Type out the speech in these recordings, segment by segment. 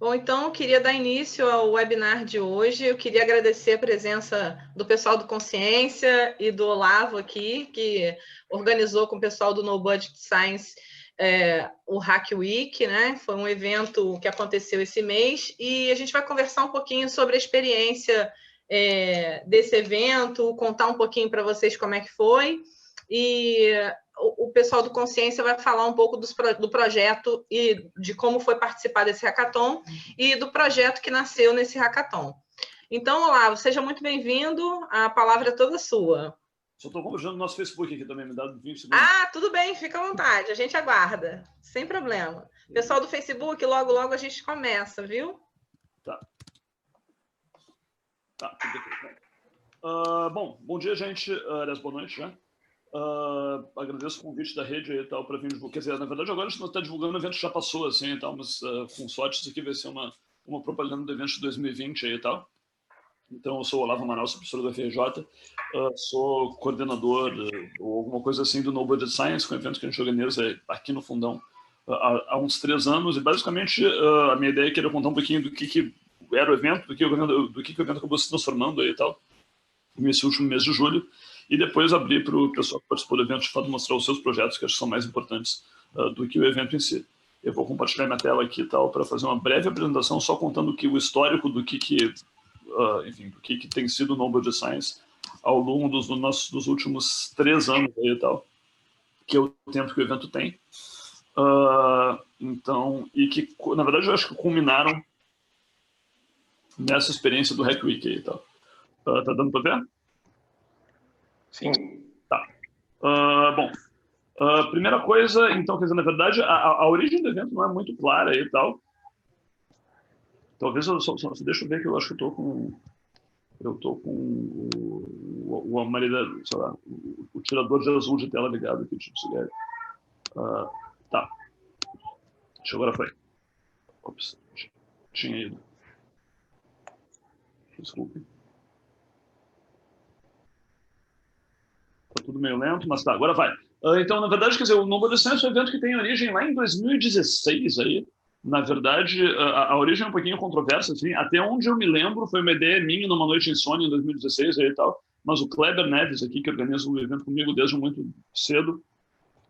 Bom, então, eu queria dar início ao webinar de hoje. Eu queria agradecer a presença do pessoal do Consciência e do Olavo aqui, que organizou com o pessoal do No Budget Science o Hack Week, né? Foi um evento que aconteceu esse mês e a gente vai conversar um pouquinho sobre a experiência desse evento, contar um pouquinho para vocês como é que foi. E o pessoal do Consciência vai falar um pouco do projeto e de como foi participar desse hackathon e do projeto que nasceu nesse hackathon. Então, Olavo, seja muito bem-vindo, a palavra é toda sua. Só estou conversando no nosso Facebook aqui também, me dá 20 segundos. Ah, tudo bem, fica à vontade, a gente aguarda, sem problema. Pessoal do Facebook, logo, logo a gente começa, viu? Tá. Bom dia, gente. Aliás, boa noite já. Agradeço o convite da rede e tal para vir divulgar. Quer dizer, na verdade, agora a gente está divulgando o evento que já passou, assim, e tal, mas com sorte isso aqui vai ser uma propaganda do evento de 2020 aí e tal. Então, eu sou o Olavo Amaral, sou professor da FRJ, sou coordenador ou alguma coisa assim do No Budget Science, que é um evento que a gente organiza aqui no Fundão há uns 3 anos, e basicamente a minha ideia é querer contar um pouquinho do que era o evento, do que o evento acabou se transformando aí e tal, nesse último mês de julho, e depois abrir para o pessoal que participou do evento, de fato, mostrar os seus projetos, que acho que são mais importantes do que o evento em si. Eu vou compartilhar minha tela aqui e tal, para fazer uma breve apresentação, só contando o histórico do enfim, do que tem sido o No Budget Science ao longo dos últimos 3 anos aí e tal, que é o tempo que o evento tem. Então, e que, na verdade, eu acho que culminaram nessa experiência do Hack Week aí e tal. Tá dando para ver? Sim. Tá. Primeira coisa, então, quer dizer, na verdade, a origem do evento não é muito clara aí e tal. Talvez deixa eu ver que eu acho que eu tô com o amarelo, sei lá, o tirador de azul de tela ligado aqui, tipo, tá. Deixa eu agora foi. Ops, tinha ido. Desculpe. Tá tudo meio lento, mas tá, agora vai. Então, na verdade, quer dizer, o No Budget Science é um evento que tem origem lá em 2016 aí. Na verdade, a origem é um pouquinho controversa, assim. Até onde eu me lembro, foi uma ideia minha numa noite em Sony em 2016 aí e tal. Mas o Kleber Neves aqui, que organiza o evento comigo desde muito cedo,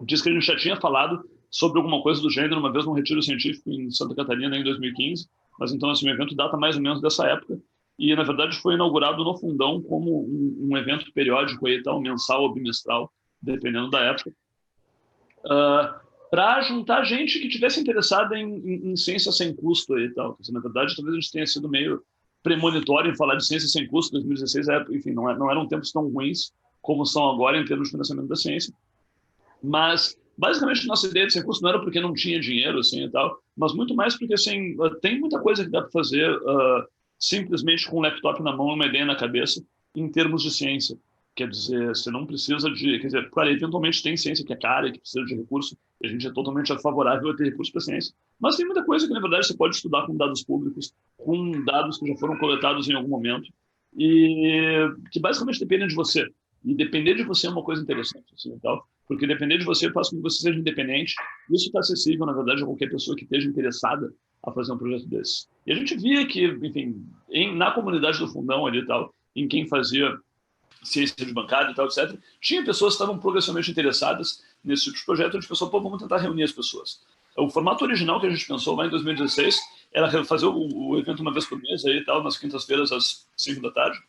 disse que a gente já tinha falado sobre alguma coisa do gênero uma vez num retiro científico em Santa Catarina em 2015. Mas então, assim, o evento data mais ou menos dessa época. E, na verdade, foi inaugurado no Fundão como um evento periódico aí, tal, mensal ou bimestral, dependendo da época, para juntar gente que tivesse interessada em ciência sem custo e tal. Na verdade, talvez a gente tenha sido meio premonitório em falar de ciência sem custo. 2016, enfim, não eram tempos tão ruins como são agora em termos de financiamento da ciência. Mas, basicamente, nossa ideia de sem custo não era porque não tinha dinheiro assim, e tal, mas muito mais porque assim, tem muita coisa que dá para fazer simplesmente com um laptop na mão e uma ideia na cabeça em termos de ciência. Quer dizer, você não precisa de... Quer dizer, claro, eventualmente tem ciência que é cara e que precisa de recurso, e a gente é totalmente favorável a ter recurso para ciência. Mas tem muita coisa que, na verdade, você pode estudar com dados públicos, com dados que já foram coletados em algum momento, e que basicamente dependem de você. E depender de você é uma coisa interessante, assim, tal, porque depender de você faz com que você seja independente. Isso está acessível, na verdade, a qualquer pessoa que esteja interessada a fazer um projeto desse. E a gente via que, enfim, na comunidade do Fundão ali e tal, em quem fazia ciência de bancada e tal, etc., tinha pessoas que estavam progressivamente interessadas nesse tipo de projeto. A gente pensou, vamos tentar reunir as pessoas. O formato original que a gente pensou lá em 2016 era fazer o evento uma vez por mês, aí, tal, nas quintas-feiras às 5 da tarde,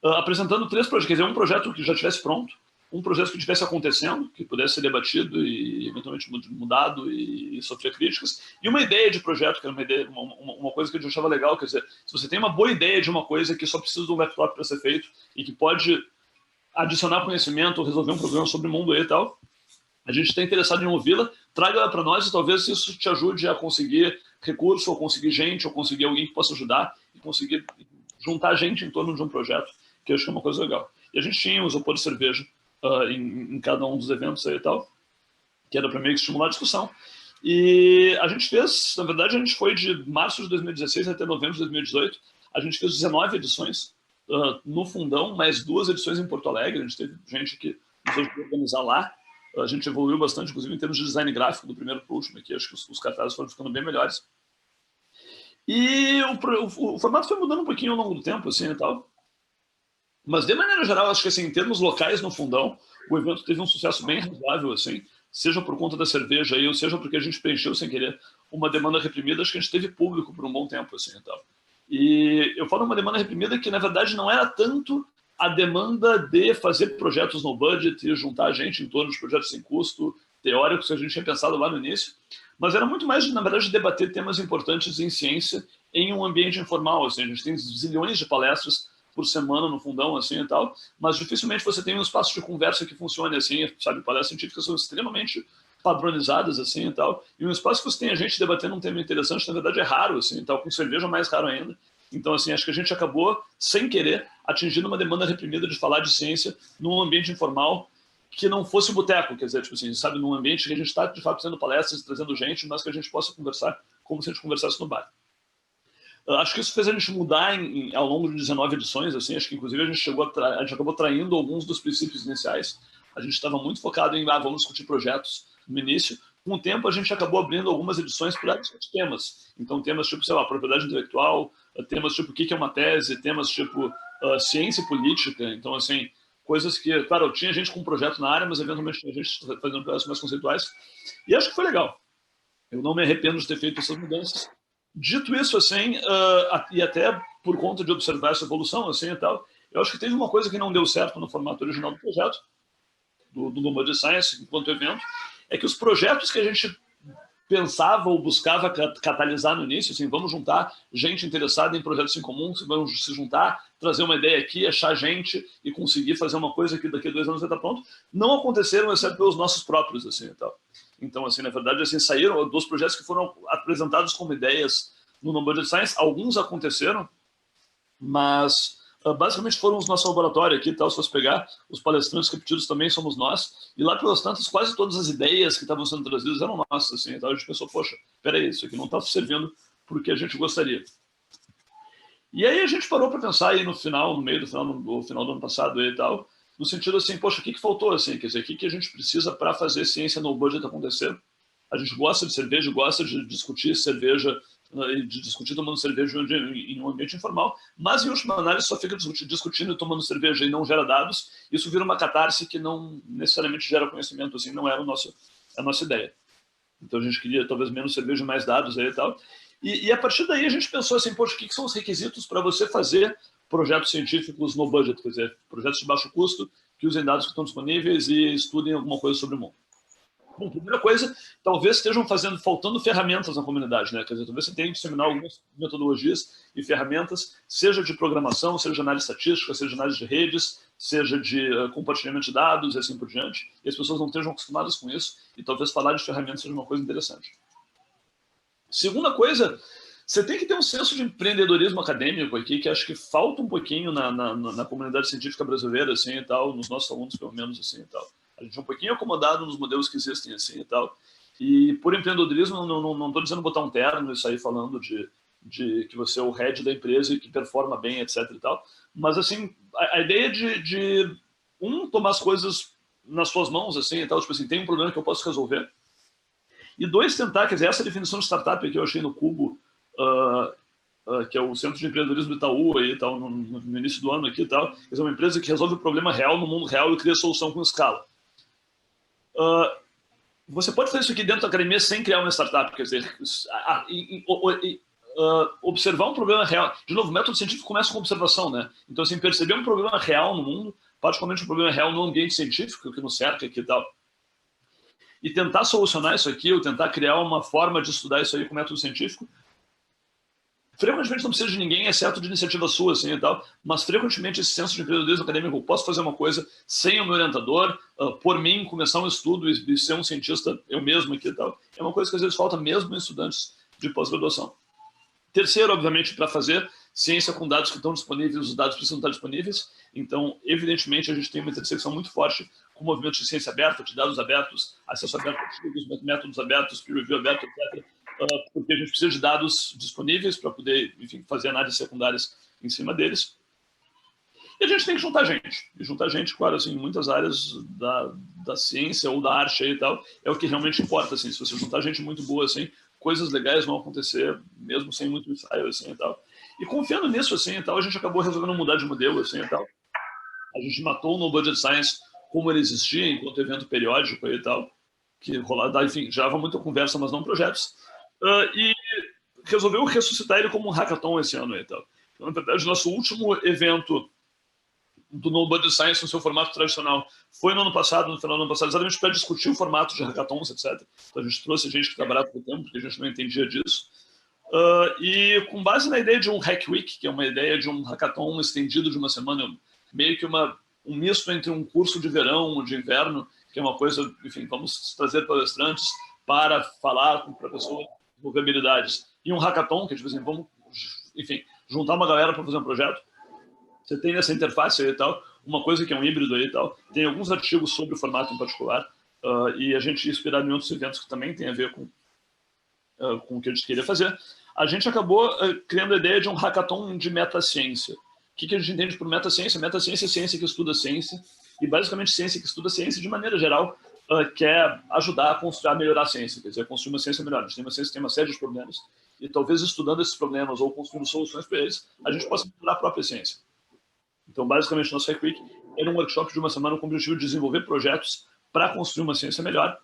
apresentando 3 projetos. Quer dizer, um projeto que já estivesse pronto, um projeto que estivesse acontecendo, que pudesse ser debatido e eventualmente mudado e sofrer críticas, e uma ideia de projeto, que era uma coisa que a gente achava legal. Quer dizer, se você tem uma boa ideia de uma coisa que só precisa de um laptop para ser feito e que pode adicionar conhecimento ou resolver um problema sobre o mundo aí e tal, a gente está interessado em ouvi-la, traga-la para nós e talvez isso te ajude a conseguir recurso, ou conseguir gente, ou conseguir alguém que possa ajudar e conseguir juntar gente em torno de um projeto, que eu acho que é uma coisa legal. E a gente tinha um isopor de cerveja em cada um dos eventos aí e tal, que era para meio que estimular a discussão. E a gente fez, na verdade, a gente foi de março de 2016 até novembro de 2018, a gente fez 19 edições no Fundão, mais 2 edições em Porto Alegre. A gente teve gente que nos ajudou a organizar lá. A gente evoluiu bastante, inclusive em termos de design gráfico, do primeiro para o último aqui. Acho que os cartazes foram ficando bem melhores. E o formato foi mudando um pouquinho ao longo do tempo, assim, e tal. Mas, de maneira geral, acho que, assim, em termos locais no Fundão, o evento teve um sucesso bem razoável, assim, seja por conta da cerveja aí, ou seja porque a gente preencheu, sem querer, uma demanda reprimida. Acho que a gente teve público por um bom tempo, assim, e tal. E eu falo uma demanda reprimida que, na verdade, não era tanto a demanda de fazer projetos no budget e juntar gente em torno de projetos sem custo, teóricos, que a gente tinha pensado lá no início, mas era muito mais, na verdade, debater temas importantes em ciência em um ambiente informal. Assim, a gente tem zilhões de palestras por semana no Fundão, assim, e tal, mas dificilmente você tem um espaço de conversa que funcione assim, sabe? Palestras científicas são extremamente padronizadas, assim, e tal, e um espaço que você tem a gente debatendo um tema interessante, na verdade, é raro, assim, e tal, com cerveja mais raro ainda. Então, assim, acho que a gente acabou, sem querer, atingindo uma demanda reprimida de falar de ciência num ambiente informal que não fosse boteco, quer dizer, tipo assim, sabe, num ambiente que a gente está, de fato, fazendo palestras, trazendo gente, mas que a gente possa conversar como se a gente conversasse no bar. Acho que isso fez a gente mudar ao longo de 19 edições, assim, acho que inclusive a gente acabou traindo alguns dos princípios iniciais. A gente estava muito focado em, vamos discutir projetos no início. Com o tempo, a gente acabou abrindo algumas edições para discutir temas. Então, temas tipo, sei lá, propriedade intelectual, temas tipo o que é uma tese, temas tipo ciência e política. Então, assim, coisas que, claro, eu tinha gente com um projeto na área, mas eventualmente tinha gente fazendo projetos mais conceituais. E acho que foi legal. Eu não me arrependo de ter feito essas mudanças. Dito isso, assim, e até por conta de observar essa evolução, assim, e tal, eu acho que teve uma coisa que não deu certo no formato original do projeto, do Budget Science, enquanto evento, é que os projetos que a gente pensava ou buscava catalisar no início, assim, vamos juntar gente interessada em projetos em comum, vamos se juntar, trazer uma ideia aqui, achar gente e conseguir fazer uma coisa que daqui a 2 anos vai estar pronto, não aconteceram, exceto pelos nossos próprios, assim, e tal. Então, assim, na verdade, assim, saíram dos projetos que foram apresentados como ideias no No Budget Science, alguns aconteceram, mas basicamente foram os nossos laboratórios aqui e tal. Se você pegar os palestrantes repetidos também somos nós, e lá pelas tantas quase todas as ideias que estavam sendo trazidas eram nossas, assim, então a gente pensou, poxa, peraí, isso aqui não está servindo para o que a gente gostaria. E aí a gente parou para pensar aí no meio do final do ano passado e tal, no sentido assim, poxa, o que faltou, assim, quer dizer, o que a gente precisa para fazer ciência no budget acontecer? A gente gosta de cerveja, gosta de discutir cerveja, de discutir tomando cerveja em um ambiente informal, mas em última análise só fica discutindo e tomando cerveja e não gera dados. Isso vira uma catarse que não necessariamente gera conhecimento, assim, não era a nossa ideia. Então a gente queria talvez menos cerveja e mais dados aí e tal. E a partir daí a gente pensou assim, poxa, o que são os requisitos para você fazer projetos científicos no budget, quer dizer, projetos de baixo custo, que usem dados que estão disponíveis e estudem alguma coisa sobre o mundo. Bom, primeira coisa, talvez estejam faltando ferramentas na comunidade, né? Quer dizer, talvez você tenha que disseminar algumas metodologias e ferramentas, seja de programação, seja de análise estatística, seja de análise de redes, seja de compartilhamento de dados e assim por diante. E as pessoas não estejam acostumadas com isso, e talvez falar de ferramentas seja uma coisa interessante. Segunda coisa, você tem que ter um senso de empreendedorismo acadêmico aqui, que acho que falta um pouquinho na comunidade científica brasileira, assim, e tal, nos nossos alunos, pelo menos, assim, e tal. A gente é um pouquinho acomodado nos modelos que existem, assim, e tal. E por empreendedorismo, não estou dizendo botar um terno e sair falando de que você é o head da empresa e que performa bem, etc e tal. Mas, assim, a ideia de tomar as coisas nas suas mãos, assim, e tal, tipo assim, tem um problema que eu posso resolver. E 2, tentar, quer dizer, essa definição de startup que eu achei no Cubo, que é o Centro de Empreendedorismo do Itaú, aí, tal, no início do ano aqui e tal, é uma empresa que resolve o problema real no mundo real e cria solução com escala. Você pode fazer isso aqui dentro da academia sem criar uma startup, quer dizer, observar um problema real. De novo, o método científico começa com observação, né? Então, assim, perceber um problema real no mundo, particularmente um problema real no ambiente científico que nos cerca aqui e tal, e tentar solucionar isso aqui, ou tentar criar uma forma de estudar isso aí com método científico, frequentemente não precisa de ninguém, exceto de iniciativa sua, assim, e tal, mas frequentemente esse senso de empreendedorismo acadêmico, eu posso fazer uma coisa sem o meu orientador, por mim, começar um estudo e ser um cientista eu mesmo aqui e tal, é uma coisa que às vezes falta mesmo em estudantes de pós-graduação. Terceiro, obviamente, para fazer ciência com dados que estão disponíveis, os dados precisam estar disponíveis, então, evidentemente, a gente tem uma intersecção muito forte com o movimento de ciência aberta, de dados abertos, acesso aberto a artigos, métodos abertos, peer review aberto, etc., porque a gente precisa de dados disponíveis para poder, enfim, fazer análises secundárias em cima deles. E a gente tem que juntar gente. E juntar gente, claro, assim, em muitas áreas da ciência ou da arte aí e tal, é o que realmente importa, assim. Se você juntar gente muito boa, assim, coisas legais vão acontecer, mesmo sem muito ensaio, assim, e tal. E confiando nisso, assim, e tal, a gente acabou resolvendo mudar de modelo, assim, e tal. A gente matou o No Budget Science como ele existia, enquanto evento periódico e tal, que rolava, enfim, gerava muita conversa, mas não projetos. E resolveu ressuscitar ele como um hackathon esse ano e tal. Então, na verdade, nosso último evento do No Budget Science no seu formato tradicional foi no ano passado, no final do ano passado, exatamente para discutir o formato de hackathons, etc. Então a gente trouxe gente que trabalhava por tempo, porque a gente não entendia disso. E com base na ideia de um Hack Week, que é uma ideia de um hackathon estendido de uma semana, meio que um misto entre um curso de verão ou de inverno, que é uma coisa, enfim, vamos trazer palestrantes para falar para pessoas desenvolver habilidades, e um hackathon, que tipo assim, vamos, enfim, juntar uma galera para fazer um projeto. Você tem nessa interface aí e tal, uma coisa que é um híbrido aí e tal. Tem alguns artigos sobre o formato em particular, e a gente inspirado em outros eventos que também tem a ver com o que a gente queria fazer. A gente acabou criando a ideia de um hackathon de metaciência. O que a gente entende por metaciência? Metaciência é ciência que estuda ciência, e basicamente ciência que estuda ciência, de maneira geral, quer ajudar a construir, a melhorar a ciência, quer dizer, construir uma ciência melhor. A gente tem uma ciência que tem uma série de problemas, e talvez estudando esses problemas ou construindo soluções para eles, a gente possa melhorar a própria ciência. Então, basicamente, o nosso Hack Week era um workshop de uma semana com o objetivo de desenvolver projetos para construir uma ciência melhor.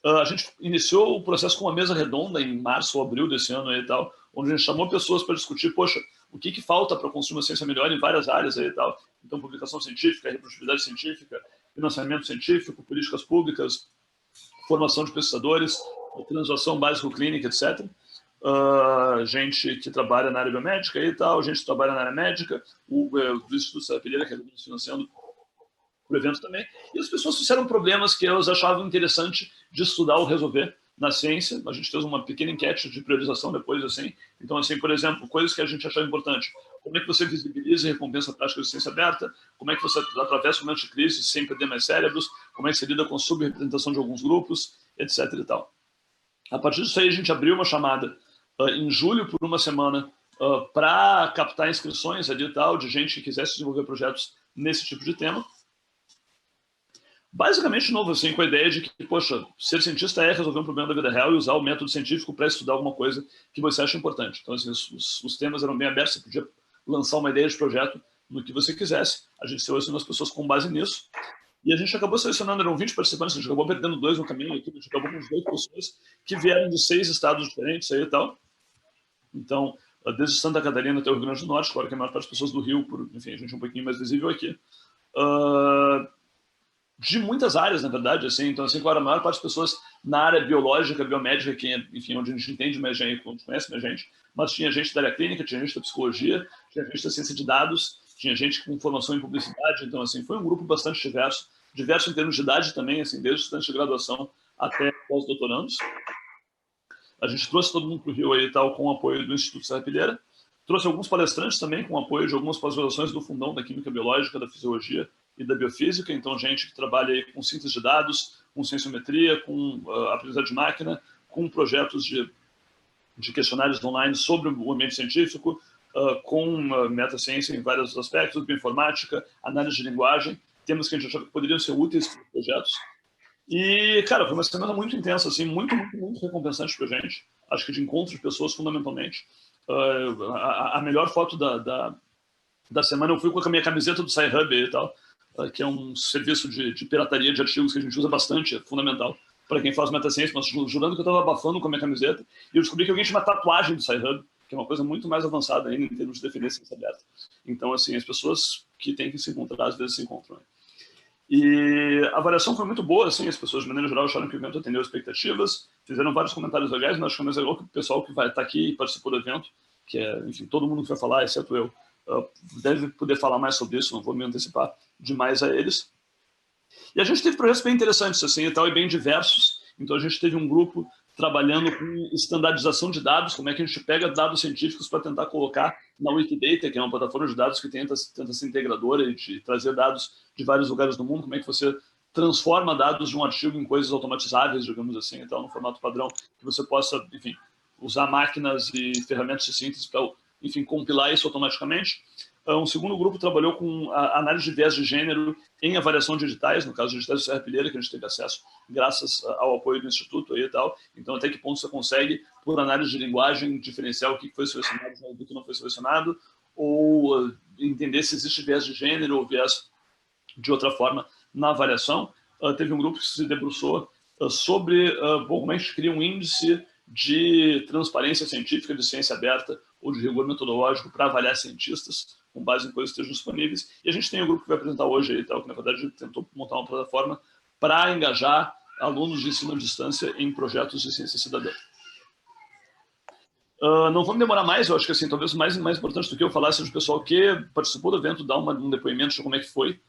A gente iniciou o processo com uma mesa redonda em março ou abril desse ano aí e tal, onde a gente chamou pessoas para discutir, poxa, o que falta para construir uma ciência melhor em várias áreas aí e tal. Então, publicação científica, reprodutibilidade científica, financiamento científico, políticas públicas, formação de pesquisadores, translação básico-clínica, etc. Gente que trabalha na área biomédica e tal, gente que trabalha na área médica, do Instituto Serapilheira, que é nos financiando o evento também, e as pessoas fizeram problemas que elas achavam interessante de estudar ou resolver na ciência. A gente fez uma pequena enquete de priorização depois, assim. Então, assim, por exemplo, coisas que a gente achava importante. Como é que você visibiliza e recompensa a prática de ciência aberta? Como é que você atravessa o momento de crise sem perder mais cérebros? Como é que você lida com a subrepresentação de alguns grupos? Etc. e tal. A partir disso aí, a gente abriu uma chamada em julho por uma semana para captar inscrições ali e tal, de gente que quisesse desenvolver projetos nesse tipo de tema. Basicamente, de novo, assim, com a ideia de que, poxa, ser cientista é resolver um problema da vida real e usar o método científico para estudar alguma coisa que você acha importante. Então, assim, os temas eram bem abertos, você podia lançar uma ideia de projeto no que você quisesse. A gente selecionou as pessoas com base nisso. E a gente acabou selecionando, eram 20 participantes, a gente acabou perdendo 2 no caminho, a gente acabou com 8 pessoas que vieram de 6 estados diferentes aí e tal. Então, desde Santa Catarina até o Rio Grande do Norte, claro que a maior parte das pessoas do Rio, enfim, a gente é um pouquinho mais visível aqui. De muitas áreas, na verdade, assim. Então, assim, claro, a maior parte das pessoas na área biológica, biomédica, que é, enfim, onde a gente entende mais gente, onde conhece mais gente, mas tinha gente da área clínica, tinha gente da psicologia, tinha gente da ciência de dados, tinha gente com formação em publicidade. Então, assim, foi um grupo bastante diverso em termos de idade também, assim, desde estudantes de graduação até pós-doutorandos. A gente trouxe todo mundo para o Rio aí e tal, com o apoio do Instituto Serapilheira. Trouxe alguns palestrantes também, com o apoio de algumas pós-graduações do Fundão da Química Biológica, da Fisiologia e da Biofísica. Então, gente que trabalha aí com síntese de dados, com sensometria, com aprendizagem de máquina, com projetos de questionários online sobre o ambiente científico, com metaciência em vários aspectos, bioinformática, análise de linguagem, temas que a gente achava que poderiam ser úteis para projetos. E, cara, foi uma semana muito intensa, assim, muito recompensante pra gente. Acho que de encontro de pessoas, fundamentalmente. A melhor foto da semana eu fui com a minha camiseta do SciHub e tal, que é um serviço de pirataria de artigos que a gente usa bastante, é fundamental para quem faz metaciência, mas jurando que eu estava abafando com a minha camiseta, e eu descobri que alguém tinha uma tatuagem do SciHub, que é uma coisa muito mais avançada ainda em termos de defender ciência aberta. Então, assim, as pessoas que têm que se encontrar, às vezes se encontram. E a avaliação foi muito boa, assim, as pessoas, de maneira geral, acharam que o evento atendeu expectativas, fizeram vários comentários legais, mas acho que é mais legal que o pessoal que vai estar aqui e participou do evento, que é, enfim, todo mundo que vai falar, exceto eu, deve poder falar mais sobre isso, não vou me antecipar demais a eles. E a gente teve projetos bem interessantes, assim, e tal, e bem diversos. Então a gente teve um grupo trabalhando com estandarização de dados, como é que a gente pega dados científicos para tentar colocar na Wikidata, que é uma plataforma de dados que tenta ser integradora e de trazer dados de vários lugares do mundo, como é que você transforma dados de um artigo em coisas automatizáveis, digamos assim, então, no formato padrão, que você possa, enfim, usar máquinas e ferramentas de síntese para, enfim, compilar isso automaticamente. Um segundo grupo trabalhou com a análise de viés de gênero em avaliação de editais, no caso de editais do Serrapilheira, que a gente teve acesso graças ao apoio do Instituto aí e tal. Então, até que ponto você consegue, por análise de linguagem, diferenciar o que foi selecionado do que não foi selecionado, ou entender se existe viés de gênero ou viés de outra forma na avaliação. Teve um grupo que se debruçou sobre como a gente cria um índice de transparência científica, de ciência aberta ou de rigor metodológico para avaliar cientistas, com base em coisas que estejam disponíveis. E a gente tem um grupo que vai apresentar hoje aí, tal, que na verdade tentou montar uma plataforma para engajar alunos de ensino à distância em projetos de ciência cidadã. Não vamos demorar mais, eu acho que assim, talvez mais importante do que eu falar seja o pessoal que participou do evento dar um depoimento de como é que foi.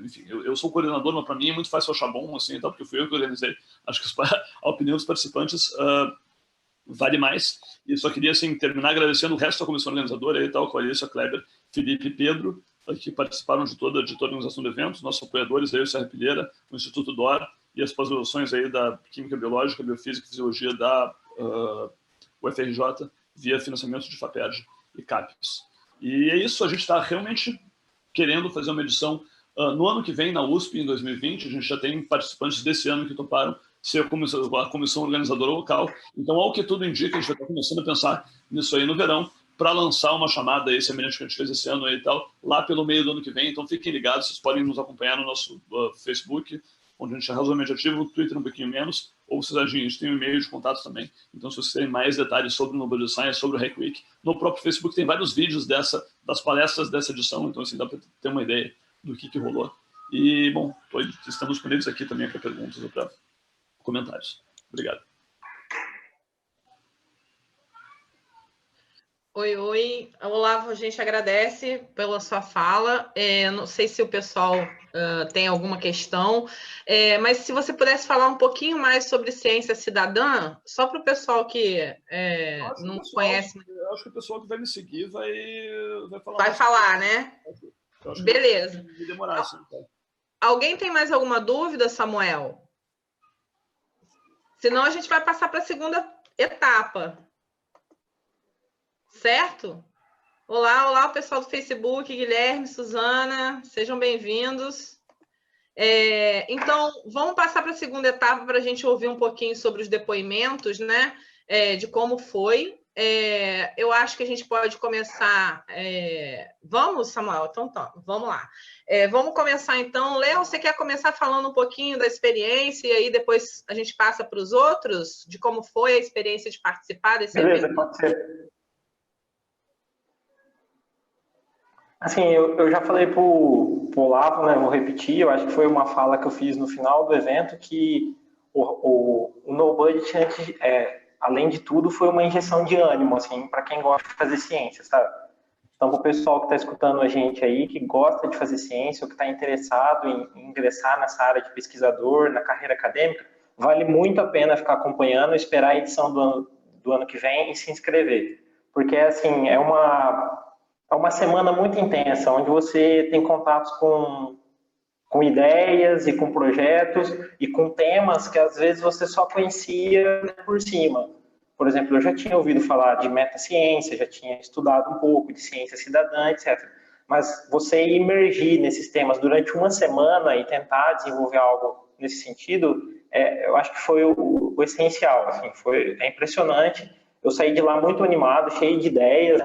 Enfim, eu sou coordenador, mas para mim é muito fácil achar bom, assim, tal, porque fui eu que organizei. Acho que a opinião dos participantes vale mais. E só queria assim, terminar agradecendo o resto da comissão organizadora, aí, tal, Clarissa, Kleber, Felipe e Pedro, que participaram de toda a organização do evento, nossos apoiadores, aí, o Serrapilheira, o Instituto DOR e as pós-graduações aí da Química Biológica, Biofísica e Fisiologia da UFRJ, via financiamento de FAPERJ e CAPES. E é isso, a gente está realmente querendo fazer uma edição no ano que vem, na USP, em 2020. A gente já tem participantes desse ano que toparam ser a comissão organizadora local. Então, ao que tudo indica, a gente vai estar começando a pensar nisso aí no verão, para lançar uma chamada aí, semelhante que a gente fez esse ano aí e tal, lá pelo meio do ano que vem. Então, fiquem ligados, vocês podem nos acompanhar no nosso Facebook, onde a gente é razoavelmente ativo, no Twitter um pouquinho menos, ou vocês, a gente tem um e-mail de contato também. Então, se vocês querem mais detalhes sobre o Nobel Science, sobre o Hack Week, no próprio Facebook tem vários vídeos das palestras dessa edição, então assim, dá para ter uma ideia do que rolou. E, bom, estamos disponíveis aqui também para perguntas ou para comentários. Obrigado. Oi. Olavo, a gente agradece pela sua fala. Não sei se o pessoal tem alguma questão, mas se você pudesse falar um pouquinho mais sobre ciência cidadã, só para o pessoal que não conhece. Eu acho que o pessoal que vai me seguir vai falar. Vai falar, né? Beleza. Vai demorar, assim, tá? Alguém tem mais alguma dúvida, Samuel? Senão a gente vai passar para a segunda etapa. Certo? Olá, pessoal do Facebook, Guilherme, Suzana, sejam bem-vindos. Então, vamos passar para a segunda etapa para a gente ouvir um pouquinho sobre os depoimentos, né? De como foi. Eu acho que a gente pode começar... Vamos, Samuel? Então, vamos lá. Vamos começar, então. Léo, você quer começar falando um pouquinho da experiência e aí depois a gente passa para os outros, de como foi a experiência de participar desse evento? Beleza, pode ser. Assim, eu já falei para o Olavo, né, vou repetir, eu acho que foi uma fala que eu fiz no final do evento, que o No Budget, além de tudo, foi uma injeção de ânimo, assim, para quem gosta de fazer ciência, sabe? Então, para o pessoal que está escutando a gente aí, que gosta de fazer ciência, ou que está interessado em ingressar nessa área de pesquisador, na carreira acadêmica, vale muito a pena ficar acompanhando, esperar a edição do ano que vem e se inscrever. Porque, assim, é uma semana muito intensa, onde você tem contatos com ideias e com projetos e com temas que às vezes você só conhecia por cima. Por exemplo, eu já tinha ouvido falar de metaciência, já tinha estudado um pouco de ciência cidadã, etc. Mas você imergir nesses temas durante uma semana e tentar desenvolver algo nesse sentido, eu acho que foi o essencial. Assim, é impressionante. Eu saí de lá muito animado, cheio de ideias,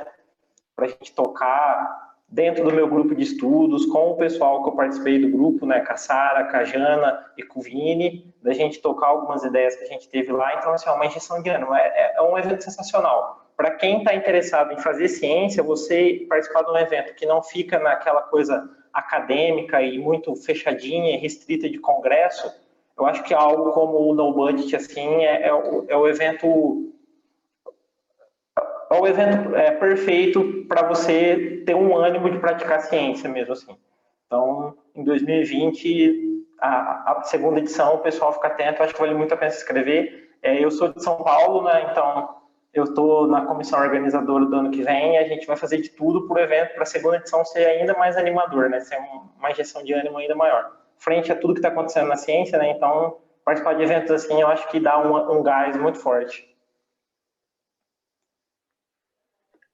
para a gente tocar dentro do meu grupo de estudos, com o pessoal que eu participei do grupo, né, com a Sara, com a Jana e com o Vini, da gente tocar algumas ideias que a gente teve lá. Então, assim, é uma injeção de ânimo. É um evento sensacional. Para quem está interessado em fazer ciência, você participar de um evento que não fica naquela coisa acadêmica e muito fechadinha e restrita de congresso, eu acho que algo como o No Budget, assim, é o evento perfeito para você ter um ânimo de praticar ciência mesmo assim. Então, em 2020, a segunda edição, o pessoal fica atento, acho que vale muito a pena se inscrever. Eu sou de São Paulo, né, então eu estou na comissão organizadora do ano que vem e a gente vai fazer de tudo para o evento, para a segunda edição ser ainda mais animador, né, ser uma injeção de ânimo ainda maior. Frente a tudo que está acontecendo na ciência, né, então participar de eventos assim eu acho que dá um gás muito forte.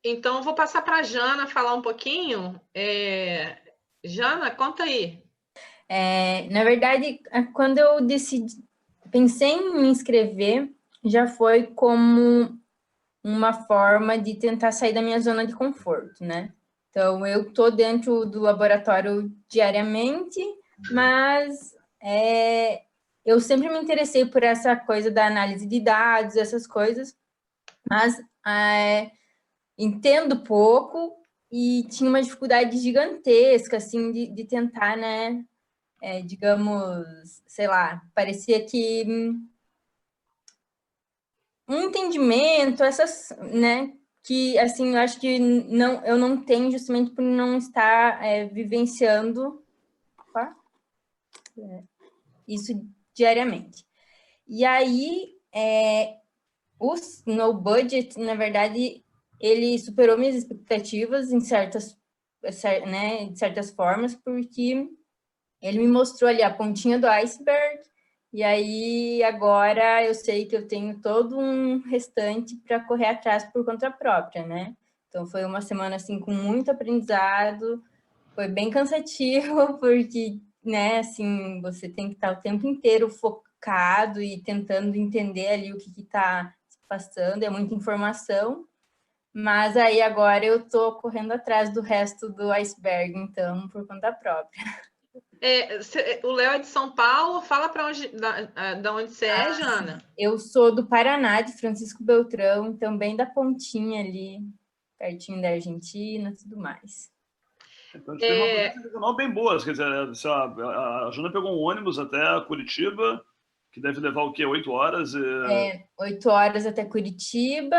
Então, vou passar para a Jana falar um pouquinho. Jana, conta aí. Na verdade, quando eu pensei em me inscrever, já foi como uma forma de tentar sair da minha zona de conforto, né? Então, eu estou dentro do laboratório diariamente, mas eu sempre me interessei por essa coisa da análise de dados, essas coisas, mas entendo pouco e tinha uma dificuldade gigantesca, assim, de tentar, né? Digamos, sei lá, parecia que um entendimento, essas, né? Que, assim, eu acho que eu não tenho justamente por não estar vivenciando isso diariamente. E aí, o No Budget, na verdade, ele superou minhas expectativas em certas formas, porque ele me mostrou ali a pontinha do iceberg, e aí agora eu sei que eu tenho todo um restante para correr atrás por conta própria, né? Então foi uma semana assim com muito aprendizado, foi bem cansativo, porque, né, assim, você tem que estar o tempo inteiro focado e tentando entender ali o que está se passando, é muita informação. Mas aí agora eu estou correndo atrás do resto do iceberg, então, por conta própria. O Léo é de São Paulo, fala para onde, da onde você é, Jana? Eu sou do Paraná, de Francisco Beltrão, então bem da pontinha ali, pertinho da Argentina e tudo mais. Então, a gente teve uma presença regional bem boa. Quer dizer, a Jana pegou um ônibus até Curitiba, que deve levar o quê? 8 horas? 8 horas até Curitiba,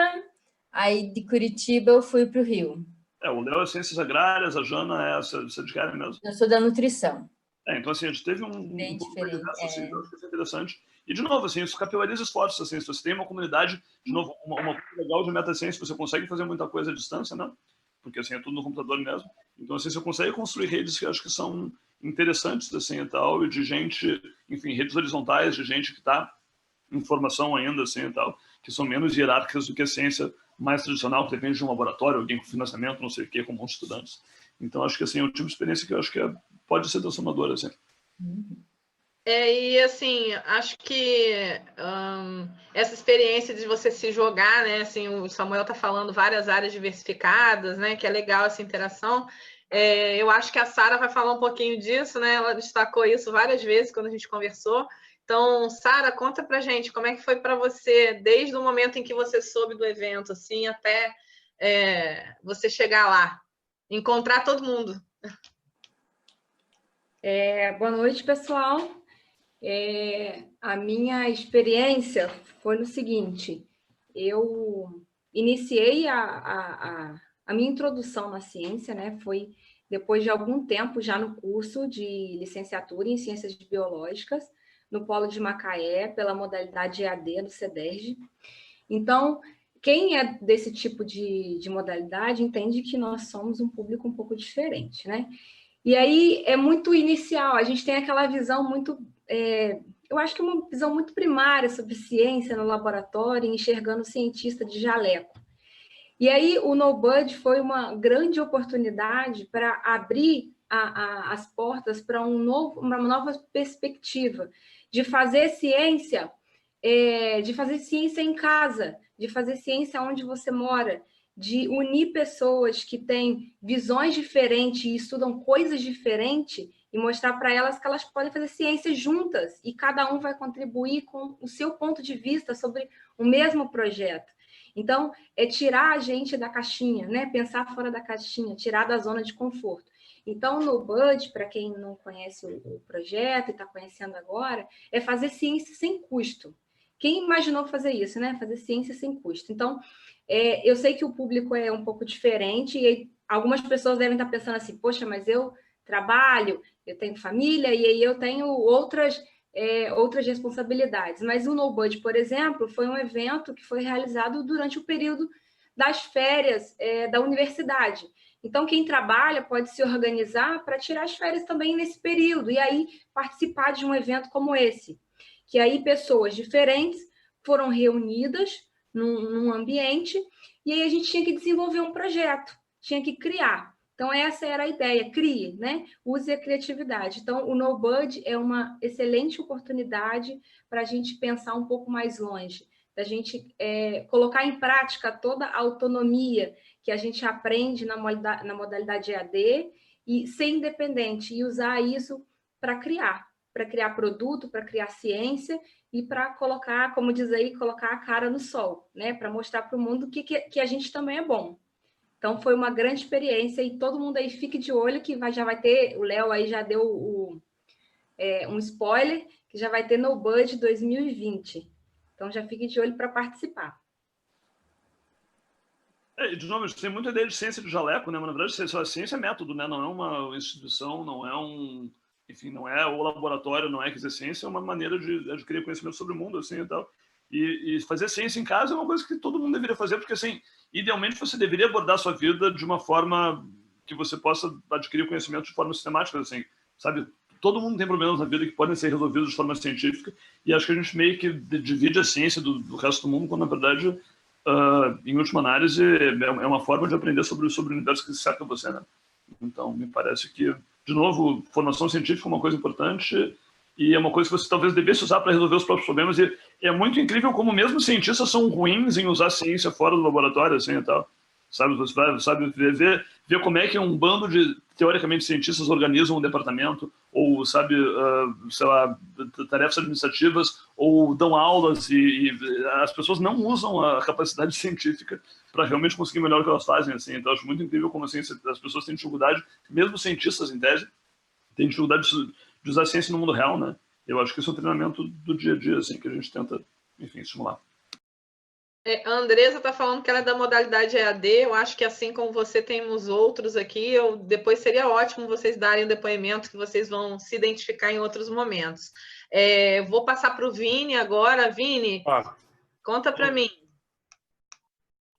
aí de Curitiba eu fui para o Rio. O Léo é Ciências Agrárias, a Jana você é de que área mesmo? Eu sou da nutrição. Então, assim, a gente teve bem diferente. Assim, eu acho que isso é interessante. E, de novo, assim, isso capilariza esforços. Assim, se você tem uma comunidade, de novo, uma coisa legal de meta-ciência, você consegue fazer muita coisa à distância, né? Porque, assim, é tudo no computador mesmo. Então, assim, você consegue construir redes que eu acho que são interessantes, assim, e tal, e de gente, enfim, redes horizontais, de gente que está em formação ainda, assim, e tal, que são menos hierárquicas do que a ciência mais tradicional, que depende de um laboratório, alguém com financiamento, não sei o quê, com um monte de estudantes. Então, acho que, assim, é um tipo de experiência que eu acho que pode ser transformadora, assim. E assim, acho que essa experiência de você se jogar, né? Assim, o Samuel está falando várias áreas diversificadas, né? Que é legal essa interação. Eu acho que a Sara vai falar um pouquinho disso, né? Ela destacou isso várias vezes quando a gente conversou. Então, Sara, conta pra gente como é que foi para você, desde o momento em que você soube do evento, assim, até você chegar lá, encontrar todo mundo. Boa noite, pessoal. A minha experiência foi no seguinte: eu iniciei a minha introdução na ciência, né? Foi depois de algum tempo já no curso de licenciatura em Ciências Biológicas, no Polo de Macaé, pela modalidade EAD no CEDERJ. Então, quem é desse tipo de modalidade entende que nós somos um público um pouco diferente, né? E aí é muito inicial, a gente tem aquela visão muito, eu acho que uma visão muito primária sobre ciência no laboratório, enxergando o cientista de jaleco. E aí o NoBud foi uma grande oportunidade para abrir as portas para uma nova perspectiva de fazer ciência, em casa, de fazer ciência onde você mora, de unir pessoas que têm visões diferentes e estudam coisas diferentes e mostrar para elas que elas podem fazer ciência juntas e cada um vai contribuir com o seu ponto de vista sobre o mesmo projeto. Então, é tirar a gente da caixinha, né? Pensar fora da caixinha, tirar da zona de conforto. Então, no NoBud, para quem não conhece o projeto e está conhecendo agora, é fazer ciência sem custo. Quem imaginou fazer isso, né? Fazer ciência sem custo. Então, eu sei que o público é um pouco diferente e algumas pessoas devem estar pensando assim, poxa, mas eu trabalho, eu tenho família e aí eu tenho outras responsabilidades. Mas o NoBud, por exemplo, foi um evento que foi realizado durante o período das férias da universidade. Então, quem trabalha pode se organizar para tirar as férias também nesse período e aí participar de um evento como esse. Que aí pessoas diferentes foram reunidas num ambiente, e aí a gente tinha que desenvolver um projeto, tinha que criar. Então, essa era a ideia, crie, né? Use a criatividade. Então, o NoBud é uma excelente oportunidade para a gente pensar um pouco mais longe, da gente colocar em prática toda a autonomia que a gente aprende na modalidade EAD e ser independente e usar isso para criar produto, para criar ciência e para colocar, como diz aí, colocar a cara no sol, né? Para mostrar para o mundo que a gente também é bom. Então, foi uma grande experiência e todo mundo aí fique de olho que já vai ter, o Léo aí já deu um spoiler, que já vai ter NoBud 2020. Então, já fique de olho para participar. De novo, a gente tem muita ideia de ciência de jaleco, né? Mas, na verdade, a ciência é método, né? Não é uma instituição, não é enfim, não é o laboratório, não é que ciência, é uma maneira de adquirir conhecimento sobre o mundo, assim, e tal. E fazer ciência em casa é uma coisa que todo mundo deveria fazer, porque, assim, idealmente você deveria abordar a sua vida de uma forma que você possa adquirir conhecimento de forma sistemática, assim, sabe? Todo mundo tem problemas na vida que podem ser resolvidos de forma científica, e acho que a gente meio que divide a ciência do resto do mundo, quando, na verdade, em última análise, é uma forma de aprender sobre o universo que cerca você, né? Então, me parece que, de novo, formação científica é uma coisa importante e é uma coisa que você talvez devesse usar para resolver os próprios problemas. E é muito incrível como mesmo cientistas são ruins em usar ciência fora do laboratório, assim, e tal. Sabe, você vai, sabe, ver como é que um bando de, teoricamente, cientistas organizam um departamento, ou, sabe, sei lá, tarefas administrativas, ou dão aulas, e as pessoas não usam a capacidade científica para realmente conseguir melhor o que elas fazem, assim. Então, acho muito incrível como assim, as pessoas têm dificuldade, mesmo cientistas, em tese, têm dificuldade de usar a ciência no mundo real, né? Eu acho que isso é um treinamento do dia a dia, assim, que a gente tenta, enfim, estimular. A Andresa está falando que ela é da modalidade EAD, eu acho que assim como você temos outros aqui, depois seria ótimo vocês darem um depoimento que vocês vão se identificar em outros momentos. Vou passar para o Vini agora. Vini, conta para mim.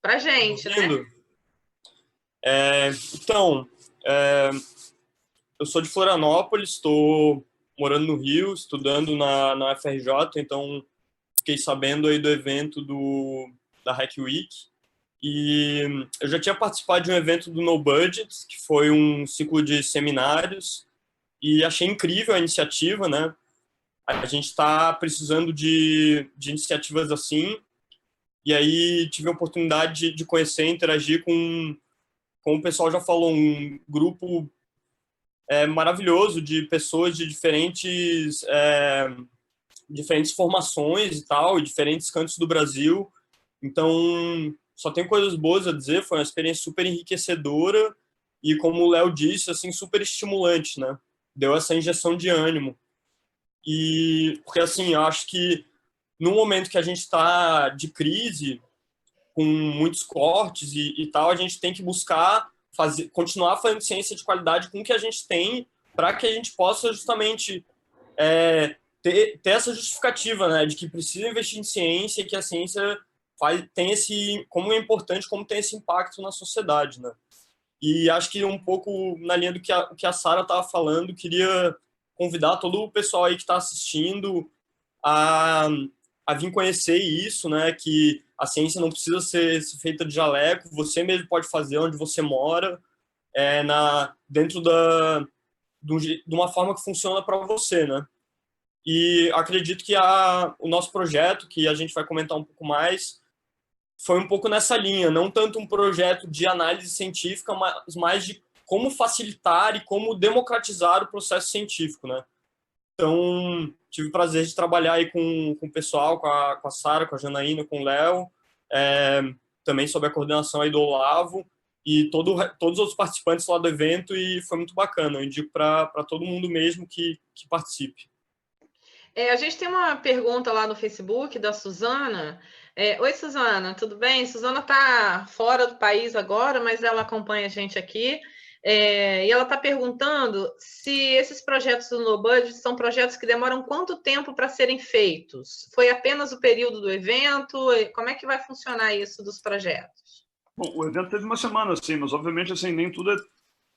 Para a gente, né? Então, eu sou de Florianópolis, estou morando no Rio, estudando na UFRJ, então fiquei sabendo aí do evento da Hack Week, e eu já tinha participado de um evento do NoBudget, que foi um ciclo de seminários, e achei incrível a iniciativa, né? A gente está precisando de iniciativas assim, e aí tive a oportunidade de conhecer e interagir com, como o pessoal já falou, um grupo maravilhoso de pessoas de diferentes formações e tal, e diferentes cantos do Brasil. Então, só tenho coisas boas a dizer, foi uma experiência super enriquecedora e, como o Léo disse, assim, super estimulante, né? Deu essa injeção de ânimo. E, porque, assim, eu acho que no momento que a gente está de crise, com muitos cortes e tal, a gente tem que buscar continuar fazendo ciência de qualidade com o que a gente tem, para que a gente possa justamente ter essa justificativa, né, de que precisa investir em ciência e que a ciência tem como é importante, como tem esse impacto na sociedade, né? E acho que um pouco na linha do que a Sara estava falando, queria convidar todo o pessoal aí que está assistindo a vir conhecer isso, né, que a ciência não precisa ser feita de jaleco, você mesmo pode fazer onde você mora, dentro de uma forma que funciona para você, né? E acredito que o nosso projeto, que a gente vai comentar um pouco mais, foi um pouco nessa linha, não tanto um projeto de análise científica, mas mais de como facilitar e como democratizar o processo científico, né? Então, tive o prazer de trabalhar aí com o pessoal, com a Sara, com a Janaína, com o Léo, também sob a coordenação aí do Olavo, e todos os outros participantes lá do evento, e foi muito bacana. Eu indico para todo mundo mesmo que participe. A gente tem uma pergunta lá no Facebook da Suzana. Oi, Suzana, tudo bem? Suzana está fora do país agora, mas ela acompanha a gente aqui. E ela está perguntando se esses projetos do NoBudget são projetos que demoram quanto tempo para serem feitos? Foi apenas o período do evento? Como é que vai funcionar isso dos projetos? Bom, o evento teve uma semana, assim, mas obviamente assim, nem tudo é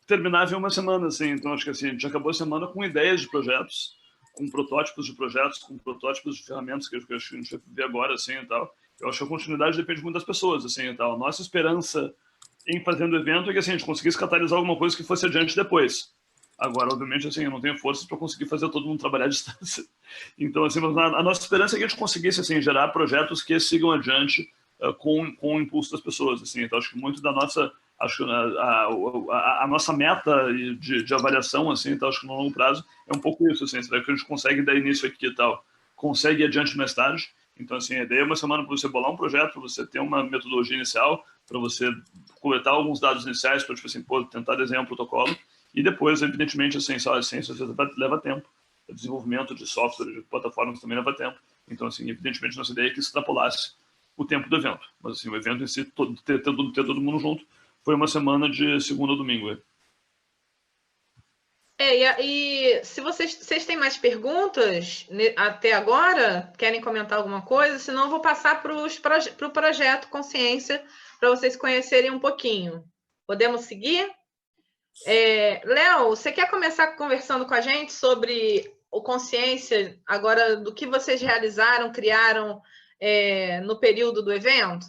terminável em uma semana, assim. Então acho que assim, a gente acabou a semana com ideias de projetos, com protótipos de projetos, com protótipos de ferramentas que a gente vai ver agora, assim, e tal. Eu acho que a continuidade depende muito das pessoas, assim, e tal. Nossa esperança em fazendo o evento é que, assim, a gente conseguisse catalisar alguma coisa que fosse adiante depois. Agora, obviamente, assim, eu não tenho forças para conseguir fazer todo mundo trabalhar à distância. Então, assim, a nossa esperança é que a gente conseguisse, assim, gerar projetos que sigam adiante com o impulso das pessoas, assim. Então, acho que muito da nossa, acho que a nossa meta de avaliação, assim, então, acho que no longo prazo é um pouco isso, assim, será que a gente consegue dar início aqui e tal, consegue ir adiante mais tarde. Então, assim, a ideia é uma semana para você bolar um projeto, para você ter uma metodologia inicial, para você coletar alguns dados iniciais, para, tipo assim, tentar desenhar um protocolo. E depois, evidentemente, assim, a ciência leva tempo. O desenvolvimento de software, de plataformas também leva tempo. Então, assim, evidentemente, nossa ideia é que extrapolasse o tempo do evento. Mas, assim, o evento em si, ter todo mundo junto, foi uma semana de segunda a domingo. E se vocês têm mais perguntas até agora, querem comentar alguma coisa, senão eu vou passar para o projeto Consciência, para vocês conhecerem um pouquinho. Podemos seguir? Léo, você quer começar conversando com a gente sobre o Consciência, agora do que vocês realizaram, criaram no período do evento?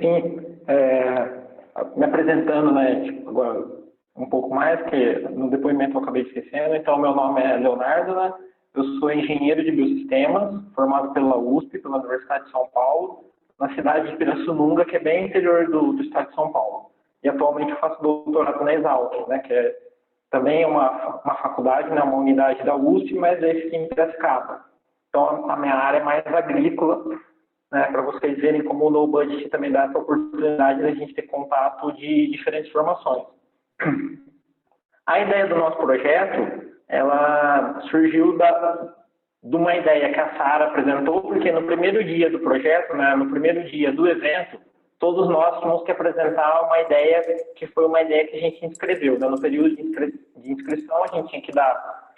Sim, me apresentando, né, tipo, agora um pouco mais, que no depoimento eu acabei esquecendo. Então, meu nome é Leonardo, né? Eu sou engenheiro de biosistemas, formado pela USP, pela Universidade de São Paulo, na cidade de Pirassununga, que é bem interior do estado de São Paulo. E atualmente eu faço doutorado na Exalc, né, que é também uma faculdade, né, uma unidade da USP, mas é fica em Piracicaba. Então, a minha área é mais agrícola, né, para vocês verem como o No Budget também dá essa oportunidade de a gente ter contato de diferentes formações. A ideia do nosso projeto, ela surgiu de uma ideia que a Sara apresentou, porque no primeiro dia do projeto, né, no primeiro dia do evento, todos nós tínhamos que apresentar uma ideia que foi uma ideia que a gente inscreveu. Né? No período de inscrição, a gente tinha que dar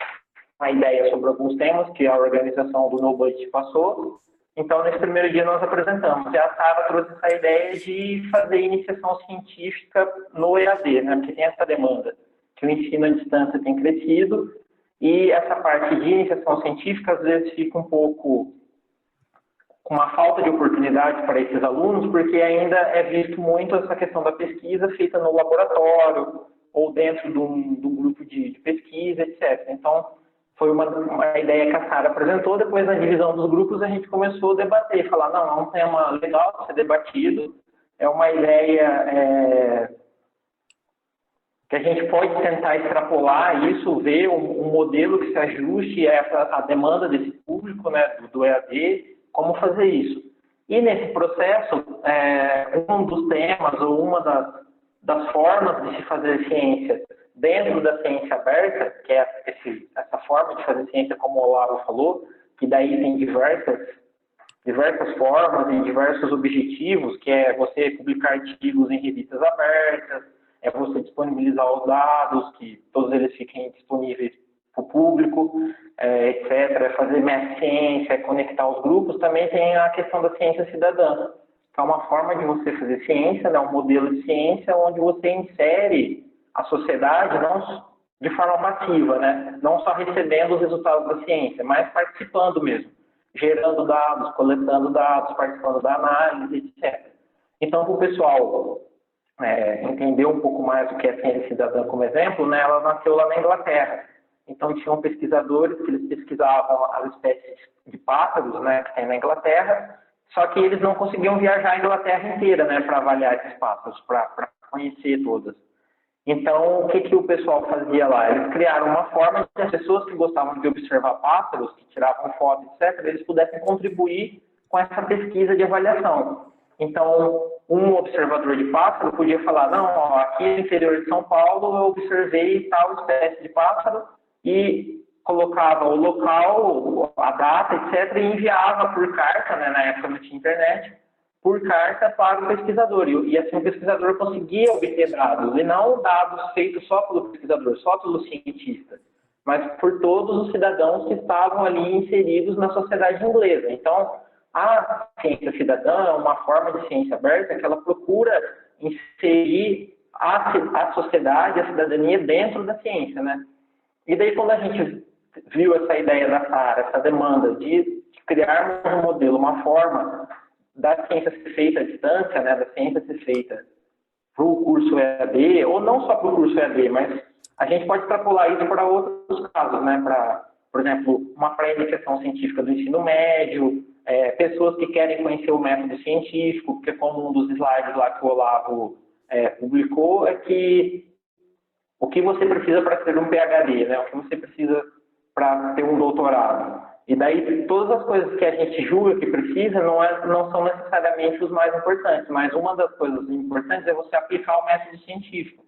uma ideia sobre alguns temas que a organização do No Budget passou. Então, nesse primeiro dia, nós apresentamos. E a Sara trouxe essa ideia de fazer iniciação científica no EAD, né? Porque tem essa demanda, que o ensino à distância tem crescido, e essa parte de iniciação científica, às vezes, fica um pouco com uma falta de oportunidade para esses alunos, porque ainda é visto muito essa questão da pesquisa feita no laboratório, ou dentro de um grupo de pesquisa, etc. Então, foi uma ideia que a Sara apresentou. Depois, na divisão dos grupos, a gente começou a debater, falar, não, é um tema legal de ser debatido, é uma ideia que a gente pode tentar extrapolar isso, ver um modelo que se ajuste a demanda desse público, né, do EAD, como fazer isso. E nesse processo, um dos temas ou uma das formas de se fazer ciência dentro da ciência aberta, que é essa forma de fazer ciência, como o Olavo falou, que daí tem diversas formas e diversos objetivos, que é você publicar artigos em revistas abertas, é você disponibilizar os dados, que todos eles fiquem disponíveis para o público, etc. É fazer mais ciência, é conectar os grupos. Também tem a questão da ciência cidadã, que é uma forma de você fazer ciência, né, um modelo de ciência onde você insere a sociedade não de forma passiva, né, não só recebendo os resultados da ciência, mas participando mesmo, gerando dados, coletando dados, participando da análise, etc. Então, para o pessoal entender um pouco mais o que é ciência cidadã como exemplo, né, ela nasceu lá na Inglaterra. Então, tinham pesquisadores que eles pesquisavam as espécies de pássaros, né, que tem na Inglaterra, só que eles não conseguiam viajar a Inglaterra inteira, né, para avaliar esses pássaros, para conhecer todas. Então, o que o pessoal fazia lá? Eles criaram uma forma que as pessoas que gostavam de observar pássaros, que tiravam fotos, etc., eles pudessem contribuir com essa pesquisa de avaliação. Então, um observador de pássaro podia falar, não, ó, aqui no interior de São Paulo eu observei tal espécie de pássaro, e colocava o local, a data, etc., e enviava por carta, né, na época não tinha internet, por carta para o pesquisador. E assim o pesquisador conseguia obter dados, e não dados feitos só pelo pesquisador, só pelo cientista, mas por todos os cidadãos que estavam ali inseridos na sociedade inglesa. Então, a ciência cidadã é uma forma de ciência aberta que ela procura inserir a sociedade, a cidadania dentro da ciência, né? E daí, quando a gente viu essa ideia da Sara, essa demanda de criarmos um modelo, uma forma da ciência ser feita à distância, né, da ciência ser feita para o curso EAD, ou não só para o curso EAD, mas a gente pode extrapolar isso para outros casos, né, para, por exemplo, uma pré-iniciação científica do ensino médio, pessoas que querem conhecer o método científico, porque como um dos slides lá que o Olavo publicou, é que o que você precisa para ter um PhD, né, o que você precisa para ter um doutorado. E daí todas as coisas que a gente julga que precisa não são necessariamente os mais importantes, mas uma das coisas importantes é você aplicar o método científico.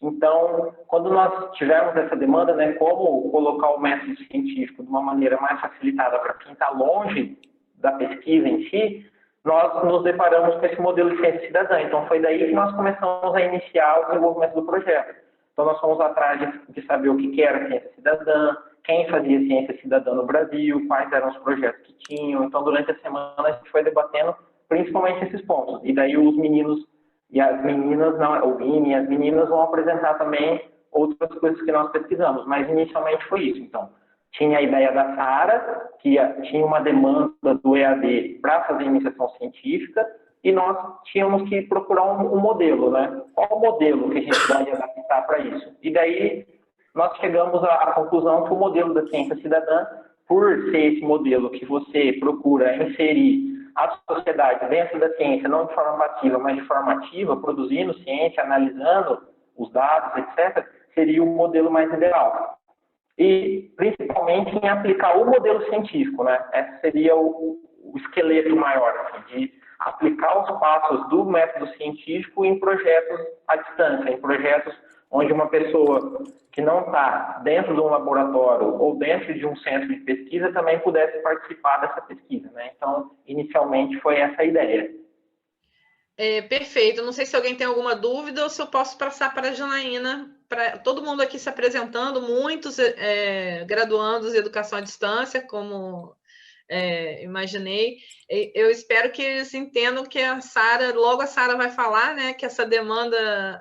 Então, quando nós tivermos essa demanda, né, como colocar o método científico de uma maneira mais facilitada para quem está longe da pesquisa em si, nós nos deparamos com esse modelo de ciência cidadã. Então, foi daí que nós começamos a iniciar o desenvolvimento do projeto. Então, nós fomos atrás de saber o que era ciência cidadã, quem fazia ciência cidadã no Brasil, quais eram os projetos que tinham. Então, durante a semana, a gente foi debatendo principalmente esses pontos. E daí os meninos e as meninas, o Vini e as meninas vão apresentar também outras coisas que nós pesquisamos. Mas, inicialmente, foi isso. Então, tinha a ideia da Sara, que tinha uma demanda do EAD para fazer iniciação científica, e nós tínhamos que procurar um modelo, né? Qual o modelo que a gente vai adaptar para isso? E daí nós chegamos à conclusão que o modelo da ciência cidadã, por ser esse modelo que você procura inserir a sociedade dentro da ciência, não de forma passiva, mas de forma ativa, produzindo ciência, analisando os dados, etc., seria o modelo mais ideal. E, principalmente, em aplicar o modelo científico, né? Esse seria o esqueleto maior, assim, de aplicar os passos do método científico em projetos à distância, em projetos onde uma pessoa que não está dentro de um laboratório ou dentro de um centro de pesquisa também pudesse participar dessa pesquisa, né? Então, inicialmente, foi essa a ideia. Perfeito. Não sei se alguém tem alguma dúvida ou se eu posso passar para a Janaína, para todo mundo aqui se apresentando, muitos graduandos em educação à distância, como imaginei. Eu espero que eles entendam que logo a Sara vai falar, né, que essa demanda,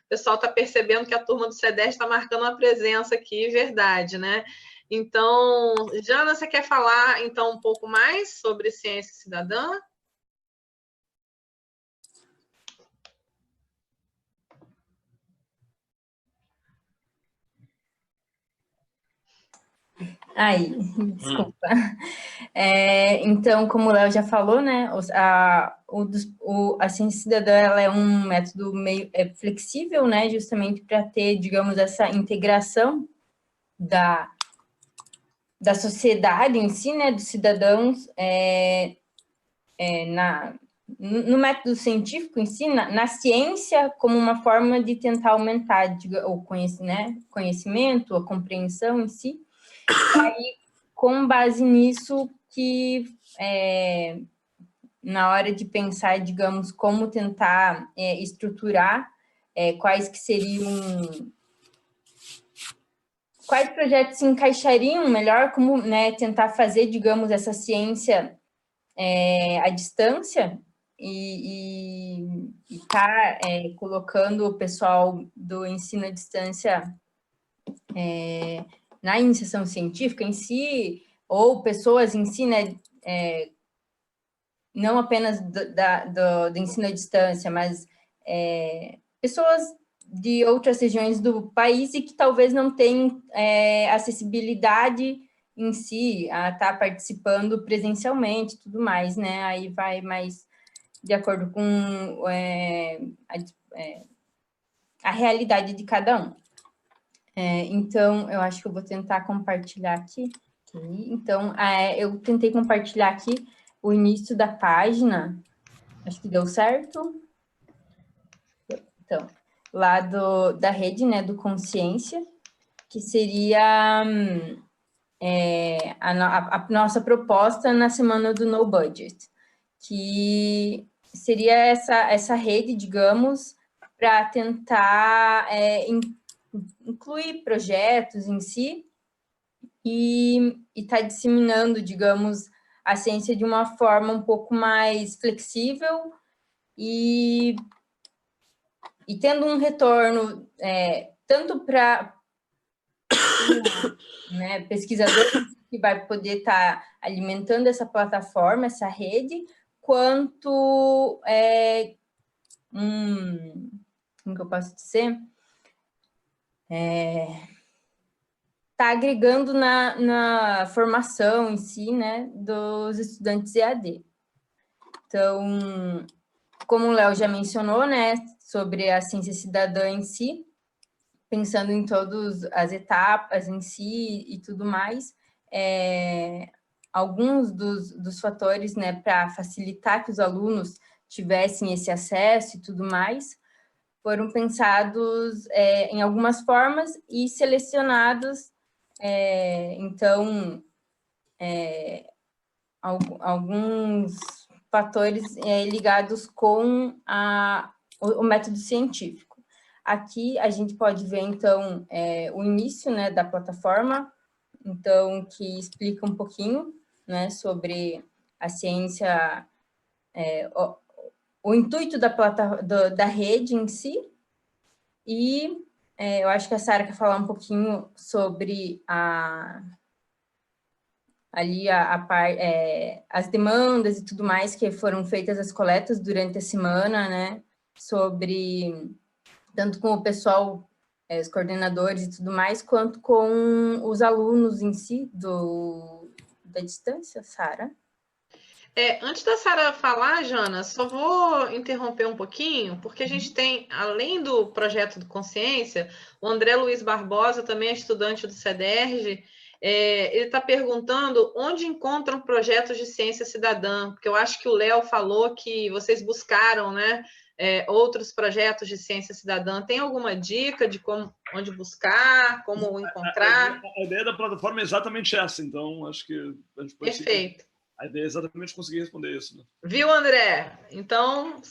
o pessoal está percebendo que a turma do CEDES está marcando uma presença aqui, verdade, né? Então, Jana, você quer falar, então, um pouco mais sobre ciência cidadã? Aí, desculpa. Então, como o Léo já falou, né, a ciência cidadã ela é um método meio flexível, né, justamente para ter, digamos, essa integração da sociedade em si, né, dos cidadãos no método científico em si, na ciência, como uma forma de tentar aumentar o conhecimento, a compreensão em si. Aí, com base nisso, que na hora de pensar, digamos, como tentar estruturar quais projetos se encaixariam melhor, como, né, tentar fazer, digamos, essa ciência à distância e tá colocando o pessoal do ensino à distância na iniciação científica em si, ou pessoas em si, né, não apenas do ensino à distância, mas pessoas de outras regiões do país e que talvez não tenham acessibilidade em si a estar participando presencialmente e tudo mais, né? Aí vai mais de acordo com a realidade de cada um. Então, eu acho que eu vou tentar compartilhar aqui. Então, eu tentei compartilhar aqui o início da página. Acho que deu certo. Então, lá da rede, né, do Consciência, que seria a nossa proposta na semana do No Budget, que seria essa rede, digamos, para tentar incluir projetos em si e estar disseminando, digamos, a ciência de uma forma um pouco mais flexível e tendo um retorno tanto para pesquisador que vai poder estar alimentando essa plataforma, essa rede, quanto como que eu posso dizer? Está agregando na formação em si, né, dos estudantes EAD. Então, como o Léo já mencionou, né, sobre a ciência cidadã em si, pensando em todas as etapas em si e tudo mais, alguns dos fatores, né, para facilitar que os alunos tivessem esse acesso e tudo mais, foram pensados em algumas formas e selecionados, então, alguns fatores ligados com o método científico. Aqui a gente pode ver, então, o início, né, da plataforma, então, que explica um pouquinho, né, sobre a ciência, o intuito da rede em si, e eu acho que a Sara quer falar um pouquinho sobre as demandas e tudo mais que foram feitas as coletas durante a semana, né, sobre tanto com o pessoal, os coordenadores e tudo mais, quanto com os alunos em si da distância, Sara? Antes da Sara falar, Jana, só vou interromper um pouquinho, porque a gente tem, além do projeto do Consciência, o André Luiz Barbosa, também é estudante do CEDERJ, ele está perguntando onde encontram projetos de ciência cidadã, porque eu acho que o Léo falou que vocês buscaram, né, outros projetos de ciência cidadã. Tem alguma dica de onde buscar, como encontrar? A ideia da plataforma é exatamente essa, então acho que a gente pode Perfeito. A ideia é exatamente conseguir responder isso. Né? Viu, André? Então,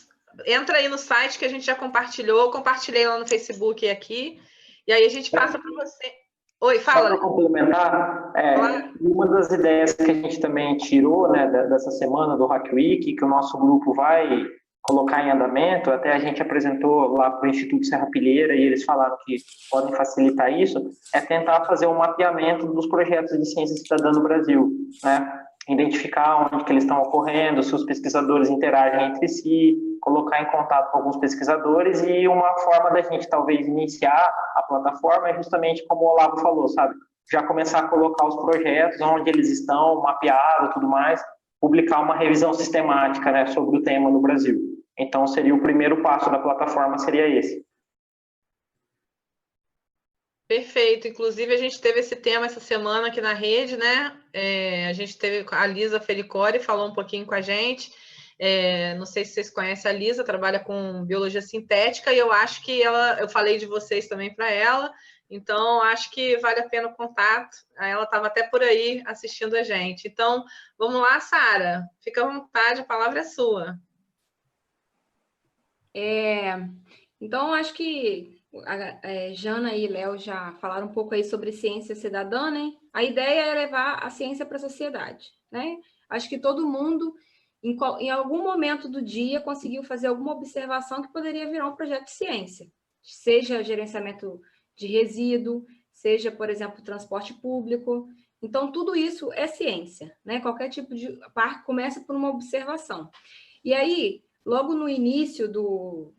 entra aí no site que a gente já compartilhou, compartilhei lá no Facebook e aqui, e aí a gente passa para você. Oi, fala. Só para complementar, Claro. uma das ideias que a gente também tirou, né, dessa semana do Hack Week, que o nosso grupo vai colocar em andamento, até a gente apresentou lá para o Instituto Serra Pilheira e eles falaram que podem facilitar isso, é tentar fazer um mapeamento dos projetos de ciência cidadã no Brasil, né? Identificar onde que eles estão ocorrendo, se os pesquisadores interagem entre si, colocar em contato com alguns pesquisadores, e uma forma da gente talvez iniciar a plataforma é justamente como o Olavo falou, sabe? Já começar a colocar os projetos, onde eles estão, mapeado, tudo mais, publicar uma revisão sistemática, né, sobre o tema no Brasil. Então, seria o primeiro passo da plataforma, seria esse. Perfeito. Inclusive, a gente teve esse tema essa semana aqui na rede, né? A gente teve a Lisa Felicore, falou um pouquinho com a gente. Não sei se vocês conhecem a Lisa, trabalha com biologia sintética, e eu acho que eu falei de vocês também para ela, então acho que vale a pena o contato. Ela estava até por aí assistindo a gente. Então, vamos lá, Sara, fica à vontade, a palavra é sua. Então, acho que a Jana e Léo já falaram um pouco aí sobre ciência cidadã, né? A ideia é levar a ciência para a sociedade, né? Acho que todo mundo, em algum momento do dia, conseguiu fazer alguma observação que poderia virar um projeto de ciência, seja gerenciamento de resíduo, seja, por exemplo, transporte público. Então, tudo isso é ciência, né? Qualquer tipo de parte começa por uma observação. E aí, logo no início do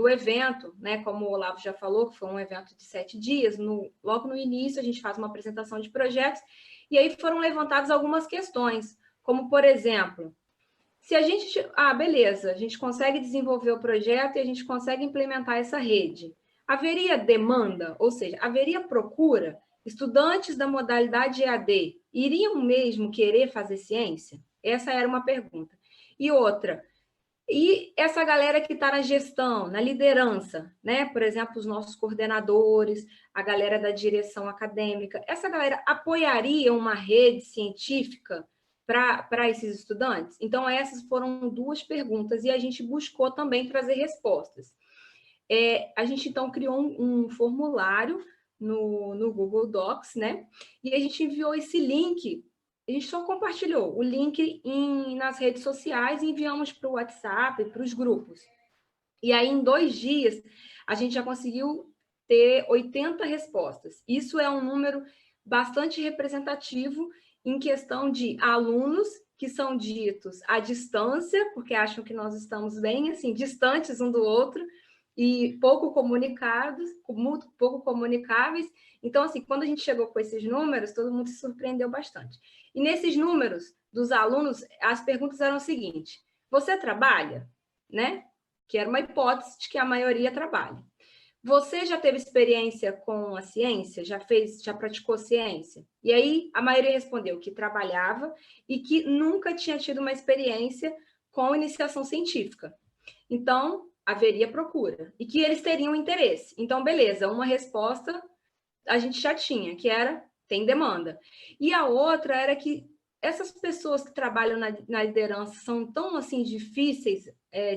evento, né, como o Olavo já falou, que foi um evento de 7 dias, logo no início a gente faz uma apresentação de projetos, e aí foram levantadas algumas questões, como, por exemplo, se a gente... beleza, a gente consegue desenvolver o projeto e a gente consegue implementar essa rede. Haveria demanda? Ou seja, haveria procura? Estudantes da modalidade EAD iriam mesmo querer fazer ciência? Essa era uma pergunta. E outra... E essa galera que está na gestão, na liderança, né? Por exemplo, os nossos coordenadores, a galera da direção acadêmica, essa galera apoiaria uma rede científica para esses estudantes? Então, essas foram 2 perguntas e a gente buscou também trazer respostas. A gente, então, criou um formulário no Google Docs, né? E a gente enviou esse link. A gente só compartilhou o link nas redes sociais e enviamos para o WhatsApp, para os grupos. E aí, em 2 dias, a gente já conseguiu ter 80 respostas. Isso é um número bastante representativo em questão de alunos que são ditos à distância, porque acham que nós estamos bem assim, distantes um do outro, e pouco comunicados, muito pouco comunicáveis. Então, assim, quando a gente chegou com esses números, todo mundo se surpreendeu bastante. E nesses números dos alunos, as perguntas eram o seguinte: você trabalha? Né? Que era uma hipótese de que a maioria trabalha. Você já teve experiência com a ciência? Já praticou ciência? E aí a maioria respondeu que trabalhava e que nunca tinha tido uma experiência com iniciação científica. Então, haveria procura. E que eles teriam interesse. Então, beleza, uma resposta a gente já tinha, que era, tem demanda. E a outra era que essas pessoas que trabalham na liderança são tão, assim, difíceis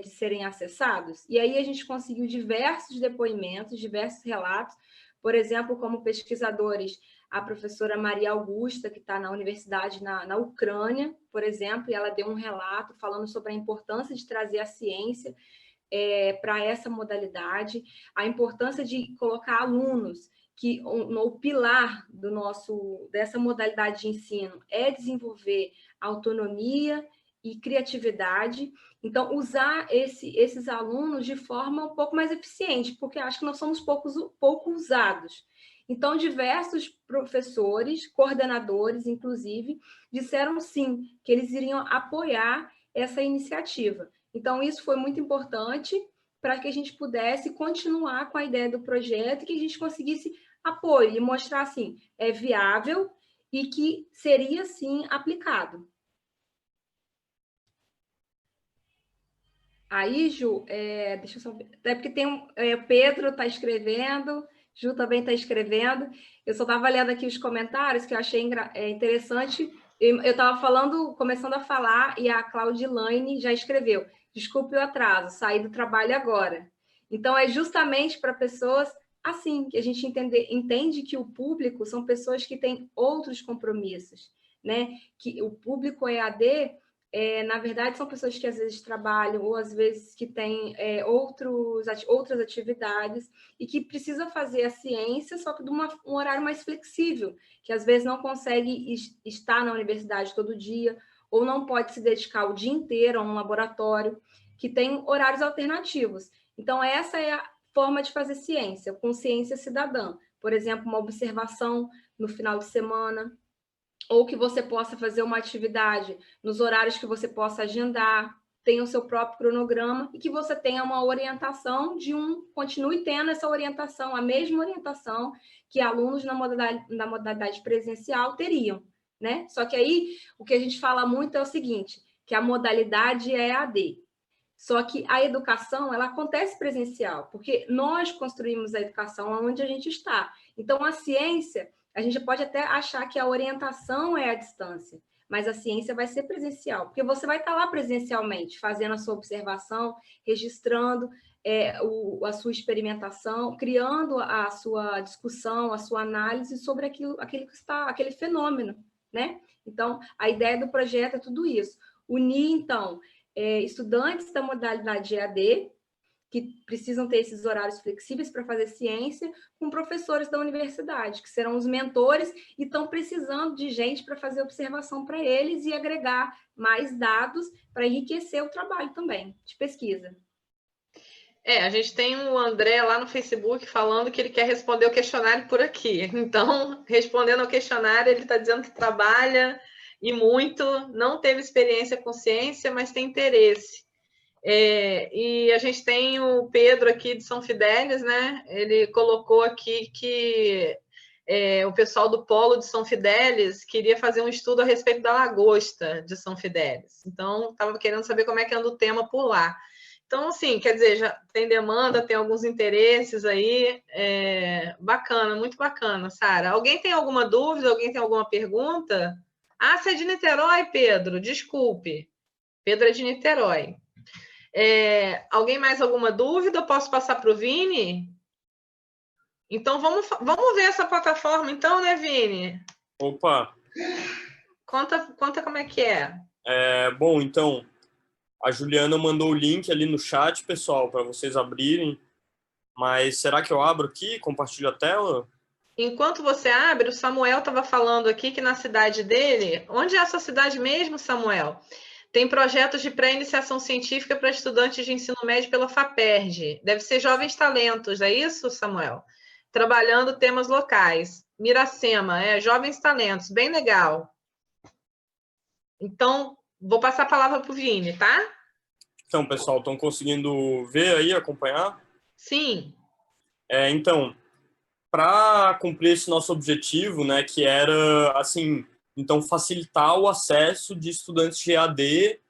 de serem acessados. E aí a gente conseguiu diversos depoimentos, diversos relatos, por exemplo, como pesquisadores, a professora Maria Augusta, que está na universidade na Ucrânia, por exemplo, e ela deu um relato falando sobre a importância de trazer a ciência para essa modalidade, a importância de colocar alunos, que o pilar dessa modalidade de ensino é desenvolver autonomia e criatividade. Então, usar esses alunos de forma um pouco mais eficiente, porque acho que nós somos pouco usados. Então, diversos professores, coordenadores, inclusive, disseram sim, que eles iriam apoiar essa iniciativa. Então, isso foi muito importante para que a gente pudesse continuar com a ideia do projeto e que a gente conseguisse apoio e mostrar, assim, é viável e que seria, sim, aplicado. Aí, Ju, deixa eu só ver. É porque tem Pedro está escrevendo, Ju também está escrevendo. Eu só estava lendo aqui os comentários, que eu achei interessante. Eu estava começando a falar, e a Claudilane já escreveu: desculpe o atraso, saí do trabalho agora. Então, é justamente para pessoas assim que a gente entende que o público são pessoas que têm outros compromissos, né? Que o público EAD, na verdade, são pessoas que às vezes trabalham ou às vezes que têm outras atividades e que precisam fazer a ciência, só que de um horário mais flexível, que às vezes não consegue estar na universidade todo dia ou não pode se dedicar o dia inteiro a um laboratório, que tem horários alternativos. Então, essa é a forma de fazer ciência, com ciência cidadã. Por exemplo, uma observação no final de semana, ou que você possa fazer uma atividade nos horários que você possa agendar, tenha o seu próprio cronograma e que você tenha uma orientação continue tendo essa orientação, a mesma orientação que alunos na modalidade presencial teriam, né? Só que aí, o que a gente fala muito é o seguinte, que a modalidade é EAD. Só que a educação, ela acontece presencial, porque nós construímos a educação onde a gente está. Então, a ciência, a gente pode até achar que a orientação é à distância, mas a ciência vai ser presencial, porque você vai estar lá presencialmente, fazendo a sua observação, registrando a sua experimentação, criando a sua discussão, a sua análise sobre aquele fenômeno, né? Então, a ideia do projeto é tudo isso. Unir, então, estudantes da modalidade EAD, que precisam ter esses horários flexíveis para fazer ciência, com professores da universidade, que serão os mentores e estão precisando de gente para fazer observação para eles e agregar mais dados para enriquecer o trabalho também de pesquisa. A gente tem o André lá no Facebook falando que ele quer responder o questionário por aqui. Então, respondendo ao questionário, ele está dizendo que trabalha e muito, não teve experiência com ciência, mas tem interesse. E a gente tem o Pedro aqui de São Fidélis, né? Ele colocou aqui que o pessoal do Polo de São Fidélis queria fazer um estudo a respeito da lagosta de São Fidélis. Então, estava querendo saber como é que anda o tema por lá. Então, assim, quer dizer, já tem demanda, tem alguns interesses aí. Bacana, muito bacana, Sara. Alguém tem alguma dúvida? Alguém tem alguma pergunta? Ah, você é de Niterói, Pedro? Desculpe. Pedro é de Niterói. Alguém mais alguma dúvida? Eu posso passar para o Vini? Então, vamos ver essa plataforma, então, né, Vini? Opa! Conta como é que é. Bom, então, a Juliana mandou o link ali no chat, pessoal, para vocês abrirem. Mas será que eu abro aqui, compartilho a tela? Enquanto você abre, o Samuel estava falando aqui que na cidade dele... Onde é essa cidade mesmo, Samuel? Tem projetos de pré-iniciação científica para estudantes de ensino médio pela FAPERJ. Deve ser Jovens Talentos, é isso, Samuel? Trabalhando temas locais. Miracema, Jovens Talentos, bem legal. Então, vou passar a palavra para o Vini, tá? Então, pessoal, estão conseguindo ver aí, acompanhar? Sim. Então, para cumprir esse nosso objetivo, né, que era, assim, então facilitar o acesso de estudantes de EAD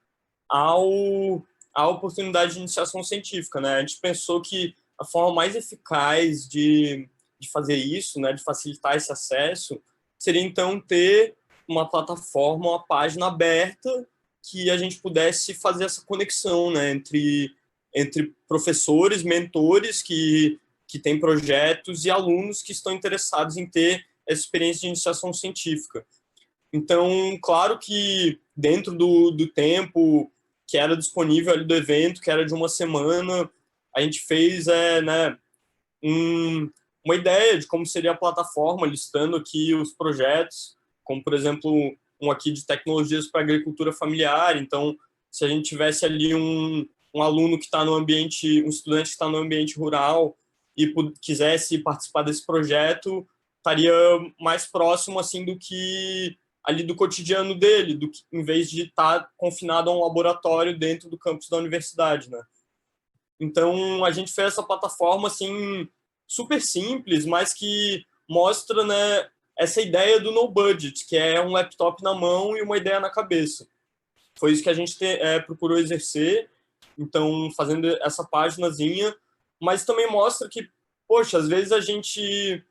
à oportunidade de iniciação científica, né? A gente pensou que a forma mais eficaz de fazer isso, né, de facilitar esse acesso, seria então ter uma plataforma, uma página aberta que a gente pudesse fazer essa conexão, né, entre professores, mentores que têm projetos e alunos que estão interessados em ter essa experiência de iniciação científica. Então, claro que dentro do tempo que era disponível ali do evento, que era de uma semana, a gente fez né, uma ideia de como seria a plataforma, listando aqui os projetos, como, por exemplo, um aqui de tecnologias para agricultura familiar. Então, se a gente tivesse ali um aluno que está no ambiente, um estudante que está no ambiente rural e quisesse participar desse projeto, estaria mais próximo assim do que ali do cotidiano dele, do que, em vez de estar confinado a um laboratório dentro do campus da universidade, né? Então, a gente fez essa plataforma assim super simples, mas que mostra, né, essa ideia do no budget, que é um laptop na mão e uma ideia na cabeça. Foi isso que a gente procurou exercer, então fazendo essa paginazinha, mas também mostra que, poxa, às vezes a gente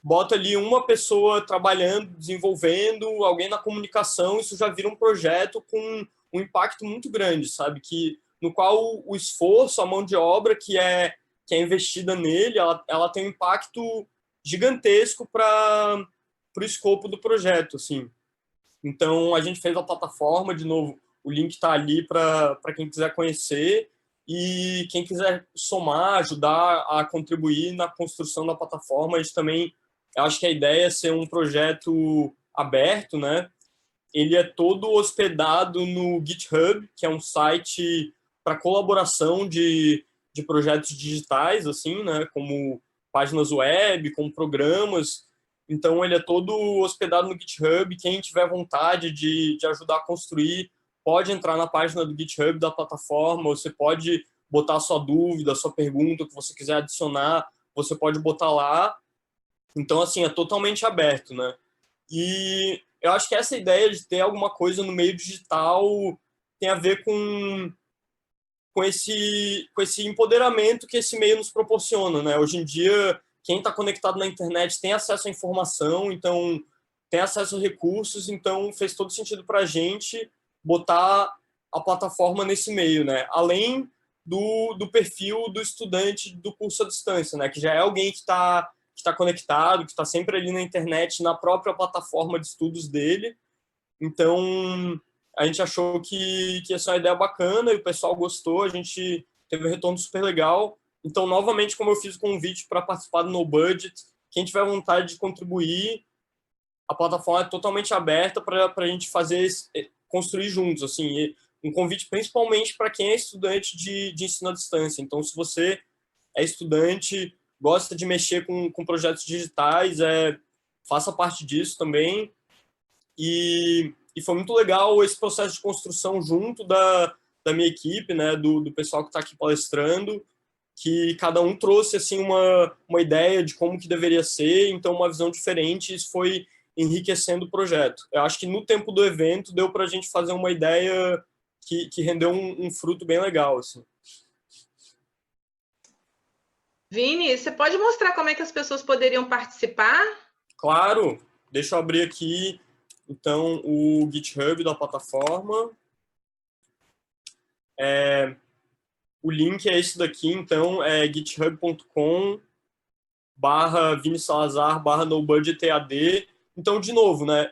bota ali uma pessoa trabalhando, desenvolvendo, alguém na comunicação, isso já vira um projeto com um impacto muito grande, sabe? No qual o esforço, a mão de obra que é investida nele, ela tem um impacto gigantesco para o escopo do projeto, assim. Então, a gente fez a plataforma, de novo, o link está ali para quem quiser conhecer e quem quiser somar, ajudar a contribuir na construção da plataforma. A gente também, eu acho que a ideia é ser um projeto aberto, né? Ele é todo hospedado no GitHub, que é um site para colaboração de projetos digitais, assim, né? Como páginas web, como programas. Então, ele é todo hospedado no GitHub. Quem tiver vontade de ajudar a construir, pode entrar na página do GitHub da plataforma. Você pode botar a sua dúvida, a sua pergunta, o que você quiser adicionar, você pode botar lá. Então, assim, é totalmente aberto, né? E eu acho que essa ideia de ter alguma coisa no meio digital tem a ver com esse empoderamento que esse meio nos proporciona, né? Hoje em dia, quem está conectado na internet tem acesso à informação, então tem acesso a recursos, então fez todo sentido para a gente botar a plataforma nesse meio, né? Além do perfil do estudante do curso à distância, né? Que já é alguém que está conectado, que está sempre ali na internet, na própria plataforma de estudos dele. Então, a gente achou que essa é uma ideia bacana e o pessoal gostou, a gente teve um retorno super legal. Então, novamente, como eu fiz o convite para participar do No Budget, quem tiver vontade de contribuir, a plataforma é totalmente aberta para a gente construir juntos, assim, um convite principalmente para quem é estudante de ensino à distância. Então, se você é estudante, gosta de mexer com projetos digitais, faça parte disso também. E foi muito legal esse processo de construção junto da minha equipe, né, do pessoal que está aqui palestrando, que cada um trouxe assim uma ideia de como que deveria ser, então uma visão diferente, isso foi enriquecendo o projeto. Eu acho que no tempo do evento deu para a gente fazer uma ideia que rendeu um fruto bem legal, assim. Vini, você pode mostrar como é que as pessoas poderiam participar? Claro, deixa eu abrir aqui, então, o GitHub da plataforma. O link é esse daqui, então, é github.com/ViniSalazar/NoBudgetEAD. Então, de novo, né,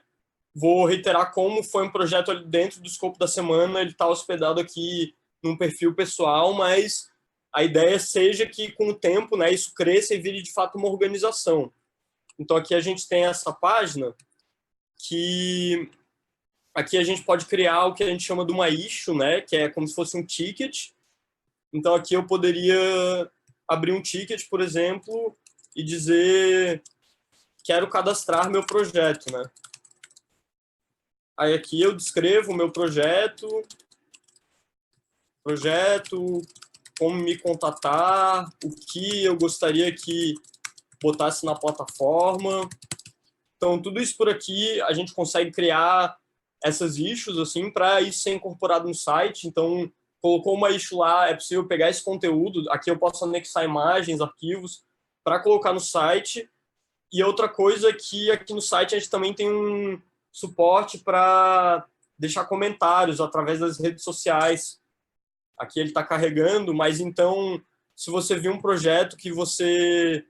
vou reiterar como foi um projeto ali dentro do escopo da semana, ele está hospedado aqui num perfil pessoal, mas a ideia seja que, com o tempo, né, isso cresça e vire, de fato, uma organização. Então, aqui a gente tem essa página que aqui a gente pode criar o que a gente chama de uma issue, né? Que é como se fosse um ticket. Então, aqui eu poderia abrir um ticket, por exemplo, e dizer quero cadastrar meu projeto, né? Aí aqui eu descrevo o meu projeto, como me contatar, o que eu gostaria que botasse na plataforma. Então, tudo isso por aqui, a gente consegue criar essas issues, assim, para isso ser incorporado no site. Então, colocou uma issue lá, é possível pegar esse conteúdo. Aqui eu posso anexar imagens, arquivos, para colocar no site. E outra coisa é que aqui no site a gente também tem um suporte para deixar comentários através das redes sociais. Aqui ele está carregando, mas então, se você viu um projeto que você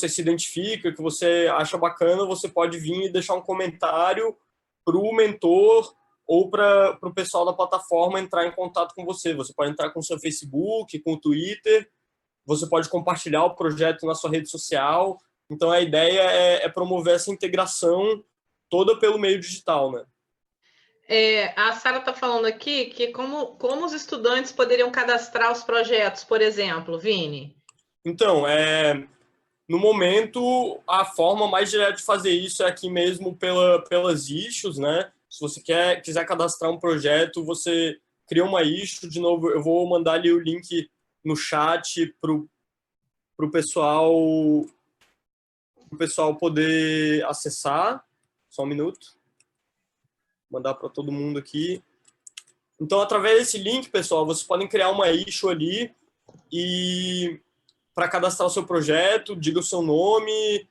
se identifica, que você acha bacana, você pode vir e deixar um comentário para o mentor ou para o pessoal da plataforma entrar em contato com você. Você pode entrar com o seu Facebook, com o Twitter, você pode compartilhar o projeto na sua rede social. Então, a ideia é promover essa integração toda pelo meio digital, né? A Sara está falando aqui que como os estudantes poderiam cadastrar os projetos, por exemplo, Vini? Então, no momento, a forma mais direta de fazer isso é aqui mesmo pelas issues, né? Se você quiser cadastrar um projeto, você cria uma issue. De novo, eu vou mandar ali o link no chat para o pessoal poder acessar. Só um minuto. Mandar para todo mundo aqui. Então, através desse link, pessoal, vocês podem criar uma issue ali e para cadastrar o seu projeto, diga o seu nome,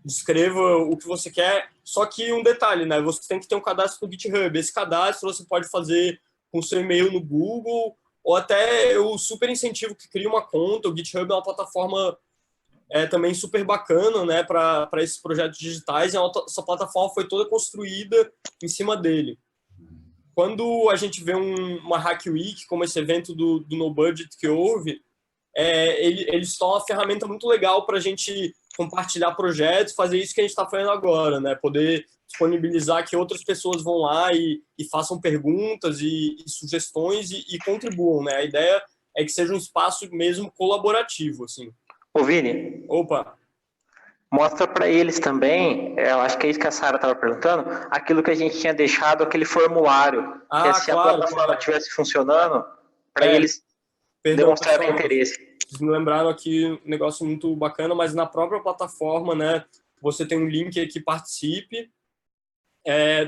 descreva o que você quer. Só que um detalhe, né? Você tem que ter um cadastro no GitHub. Esse cadastro você pode fazer com o seu e-mail no Google, ou até eu super incentivo que crie uma conta. O GitHub é uma plataforma também super bacana, né, para esses projetos digitais. Essa plataforma foi toda construída em cima dele. Quando a gente vê uma Hack Week, como esse evento do No Budget que houve, eles são uma ferramenta muito legal para a gente compartilhar projetos, fazer isso que a gente está fazendo agora, né? Poder disponibilizar que outras pessoas vão lá e façam perguntas e sugestões e contribuam, né? A ideia é que seja um espaço mesmo colaborativo, assim. Ô, Vini. Opa! Mostra para eles também, eu acho que é isso que a Sara estava perguntando, aquilo que a gente tinha deixado, aquele formulário, que se a plataforma estivesse funcionando, para eles demonstrarem interesse. Vocês me lembraram aqui um negócio muito bacana, mas na própria plataforma, né, você tem um link aqui, participe,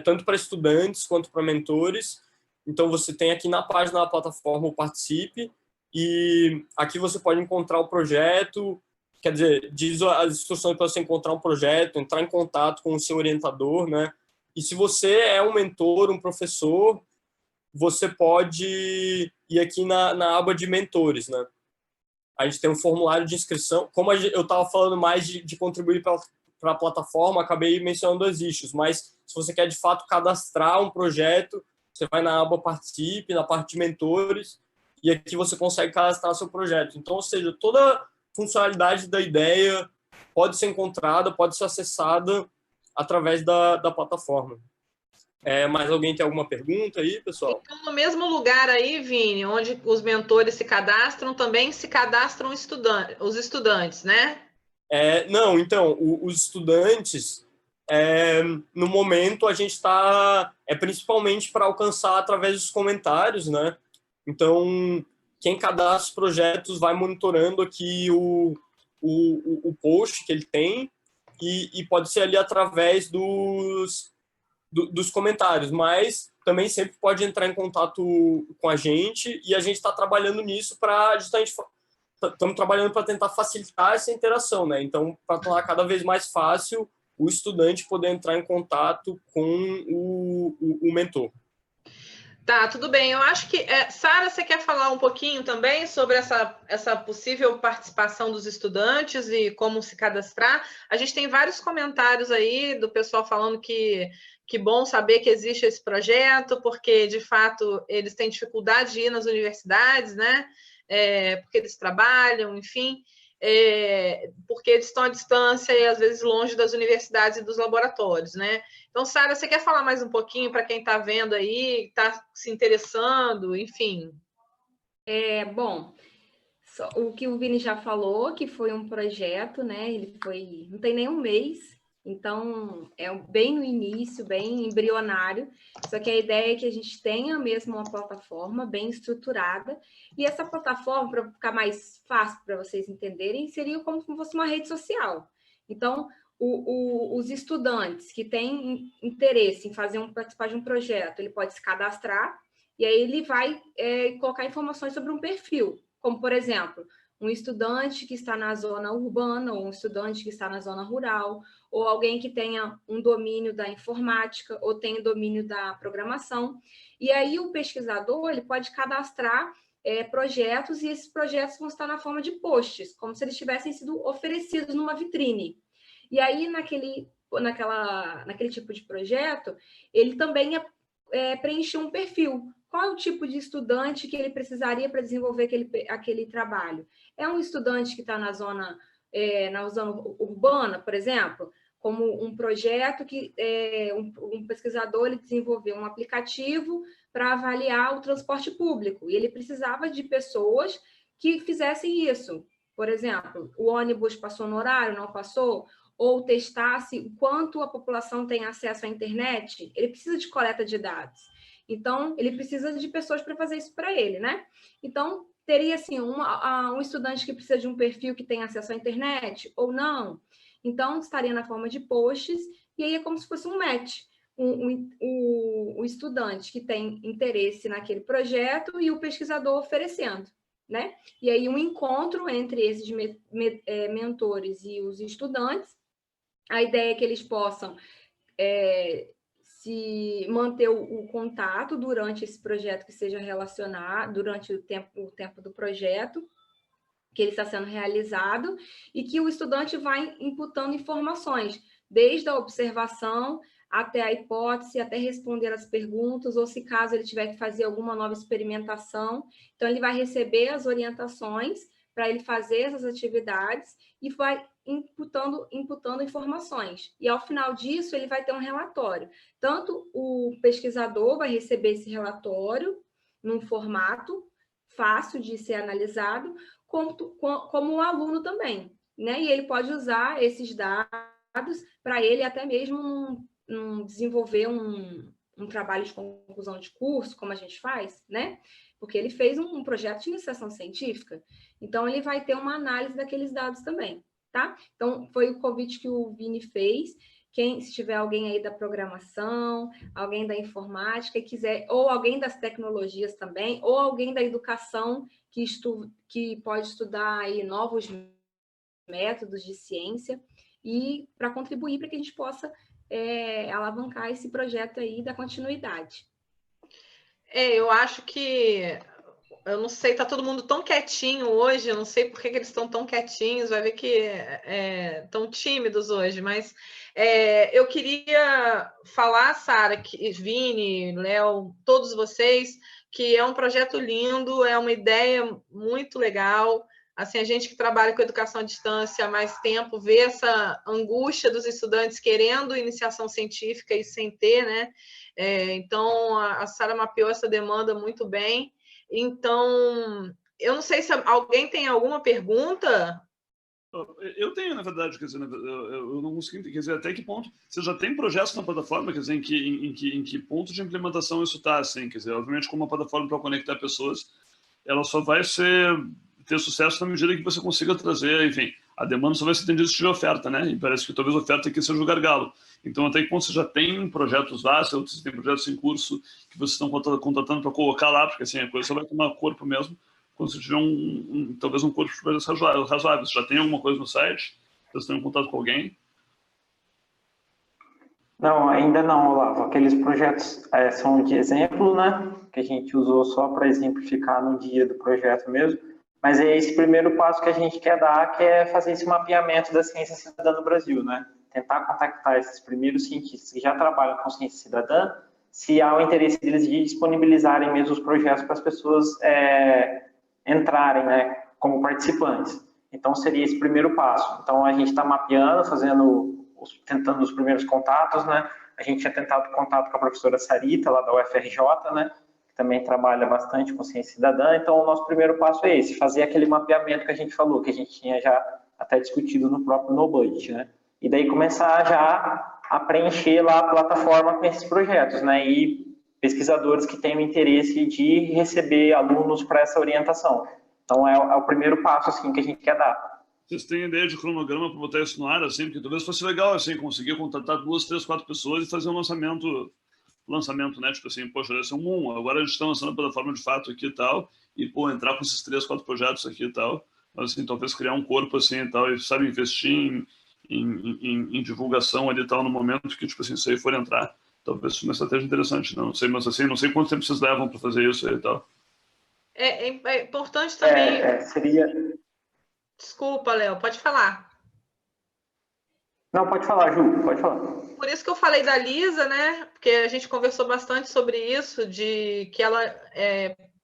tanto para estudantes quanto para mentores. Então, você tem aqui na página da plataforma o participe, e aqui você pode encontrar o projeto, quer dizer, diz as instruções para você encontrar um projeto, entrar em contato com o seu orientador, né? E se você é um mentor, um professor, você pode ir aqui na aba de mentores, né? A gente tem um formulário de inscrição. Como eu estava falando mais de contribuir para a plataforma, acabei mencionando as issues, mas se você quer, de fato, cadastrar um projeto, você vai na aba Participe, na parte de mentores, e aqui você consegue cadastrar seu projeto. Então, ou seja, toda funcionalidade da ideia pode ser encontrada, pode ser acessada através da plataforma. Mais alguém tem alguma pergunta aí, pessoal? Então, no mesmo lugar aí, Vini, onde os mentores se cadastram, também se cadastram os estudantes, né? Não, então, os estudantes, no momento, a gente está... principalmente para alcançar através dos comentários, né? Então, quem cadastra os projetos vai monitorando aqui o post que ele tem e pode ser ali através dos comentários, mas também sempre pode entrar em contato com a gente e a gente está trabalhando nisso para justamente estamos trabalhando para tentar facilitar essa interação, né? Então, para tornar cada vez mais fácil o estudante poder entrar em contato com o mentor. Tá, tudo bem. Eu acho que... Sara, você quer falar um pouquinho também sobre essa possível participação dos estudantes e como se cadastrar? A gente tem vários comentários aí do pessoal falando que bom saber que existe esse projeto, porque, de fato, eles têm dificuldade de ir nas universidades, né? Porque eles trabalham, enfim. porque eles estão à distância e às vezes longe das universidades e dos laboratórios, né? Então, Sara, você quer falar mais um pouquinho para quem está vendo aí, está se interessando, enfim? Bom, o que o Vini já falou, que foi um projeto, né? Ele foi, não tem nem um mês, então é bem no início, bem embrionário. Só que a ideia é que a gente tenha mesmo uma plataforma bem estruturada, e essa plataforma, para ficar mais fácil para vocês entenderem, seria como se fosse uma rede social. Então, os estudantes que têm interesse em participar de um projeto, ele pode se cadastrar, e aí ele vai colocar informações sobre um perfil, como, por exemplo, um estudante que está na zona urbana, ou um estudante que está na zona rural, ou alguém que tenha um domínio da informática, ou tenha domínio da programação. E aí o pesquisador ele pode cadastrar projetos, e esses projetos vão estar na forma de posts, como se eles tivessem sido oferecidos numa vitrine. E aí, naquele tipo de projeto, ele também preencher um perfil. Qual é o tipo de estudante que ele precisaria para desenvolver aquele trabalho? É um estudante que está na zona urbana, por exemplo, como um projeto que um pesquisador ele desenvolveu um aplicativo para avaliar o transporte público, e ele precisava de pessoas que fizessem isso. Por exemplo, o ônibus passou no horário, não passou? Ou testasse o quanto a população tem acesso à internet, ele precisa de coleta de dados. Então, ele precisa de pessoas para fazer isso para ele, né? Então, teria, assim, um estudante que precisa de um perfil que tem acesso à internet ou não. Então, estaria na forma de posts, e aí é como se fosse um match. O estudante que tem interesse naquele projeto e o pesquisador oferecendo, né? E aí um encontro entre esses mentores e os estudantes. A ideia é que eles possam se manter o contato durante esse projeto que seja relacionado, durante o tempo do projeto que ele está sendo realizado, e que o estudante vai imputando informações, desde a observação até a hipótese, até responder as perguntas, ou se caso ele tiver que fazer alguma nova experimentação. Então, ele vai receber as orientações para ele fazer essas atividades e vai imputando informações. E, ao final disso, ele vai ter um relatório. Tanto o pesquisador vai receber esse relatório num formato fácil de ser analisado, como o aluno também, né? E ele pode usar esses dados para ele até mesmo desenvolver um trabalho de conclusão de curso, como a gente faz, né? Porque ele fez um projeto de iniciação científica, então ele vai ter uma análise daqueles dados também, tá? Então, foi o convite que o Vini fez. Se tiver alguém aí da programação, alguém da informática e quiser, ou alguém das tecnologias também, ou alguém da educação que pode estudar aí novos métodos de ciência, e para contribuir para que a gente possa alavancar esse projeto aí da continuidade. Eu acho que, eu não sei, tá todo mundo tão quietinho hoje, eu não sei por que eles estão tão quietinhos, vai ver que tão tímidos hoje, mas eu queria falar, Sara, Vini, Léo, todos vocês, que é um projeto lindo, é uma ideia muito legal. Assim, a gente que trabalha com educação à distância há mais tempo vê essa angústia dos estudantes querendo iniciação científica e sem ter, né? Então, a Sara mapeou essa demanda muito bem. Então, eu não sei se alguém tem alguma pergunta. Eu tenho, na verdade, quer dizer, eu não consigo, quer dizer, até que ponto você já tem projetos na plataforma, quer dizer, em que ponto de implementação isso está, assim, quer dizer, obviamente, como uma plataforma para conectar pessoas, ela só vai ter sucesso na medida que você consiga trazer, enfim, a demanda só vai ser atendida se tiver oferta, né? E parece que talvez a oferta aqui seja o gargalo. Então, até que ponto você já tem projetos lá, se você tem projetos em curso que vocês estão contratando para colocar lá, porque assim, a coisa só vai tomar corpo mesmo quando você tiver talvez um corpo de projetos razoáveis. Já tem alguma coisa no site? Vocês estão em contato com alguém? Não, ainda não, Olavo. Aqueles projetos são de exemplo, né? Que a gente usou só para exemplificar no dia do projeto mesmo. Mas é esse primeiro passo que a gente quer dar, que é fazer esse mapeamento da ciência cidadã no Brasil, né? Tentar contactar esses primeiros cientistas que já trabalham com ciência cidadã, se há o interesse deles de disponibilizarem mesmo os projetos para as pessoas entrarem, né, como participantes. Então, seria esse primeiro passo. Então, a gente está mapeando, tentando os primeiros contatos, né? A gente tinha tentado contato com a professora Sarita, lá da UFRJ, né? Que também trabalha bastante com ciência cidadã. Então, o nosso primeiro passo é esse, fazer aquele mapeamento que a gente falou, que a gente tinha já até discutido no próprio No Budget, né? E daí começar já a preencher lá a plataforma com esses projetos, né? E pesquisadores que tenham interesse de receber alunos para essa orientação. Então, é o primeiro passo, assim, que a gente quer dar. Vocês têm ideia de cronograma para botar isso no ar, assim? Porque talvez fosse legal, assim, conseguir contratar 2, 3, 4 pessoas e fazer um lançamento, né? Tipo assim, poxa, esse é agora a gente está lançando a plataforma de fato aqui e tal, e, pô, entrar com esses 3, 4 projetos aqui e tal, mas, assim, talvez criar um corpo, assim, e tal, e, sabe, investir em divulgação ali e tal, no momento que, tipo assim, isso aí for entrar. Talvez seja uma estratégia interessante, não sei, mas assim, não sei quanto tempo vocês levam para fazer isso aí e tal. É importante também... Seria... Desculpa, Léo, pode falar. Não, pode falar, Ju, pode falar. Por isso que eu falei da Lisa, né? Porque a gente conversou bastante sobre isso, de que ela...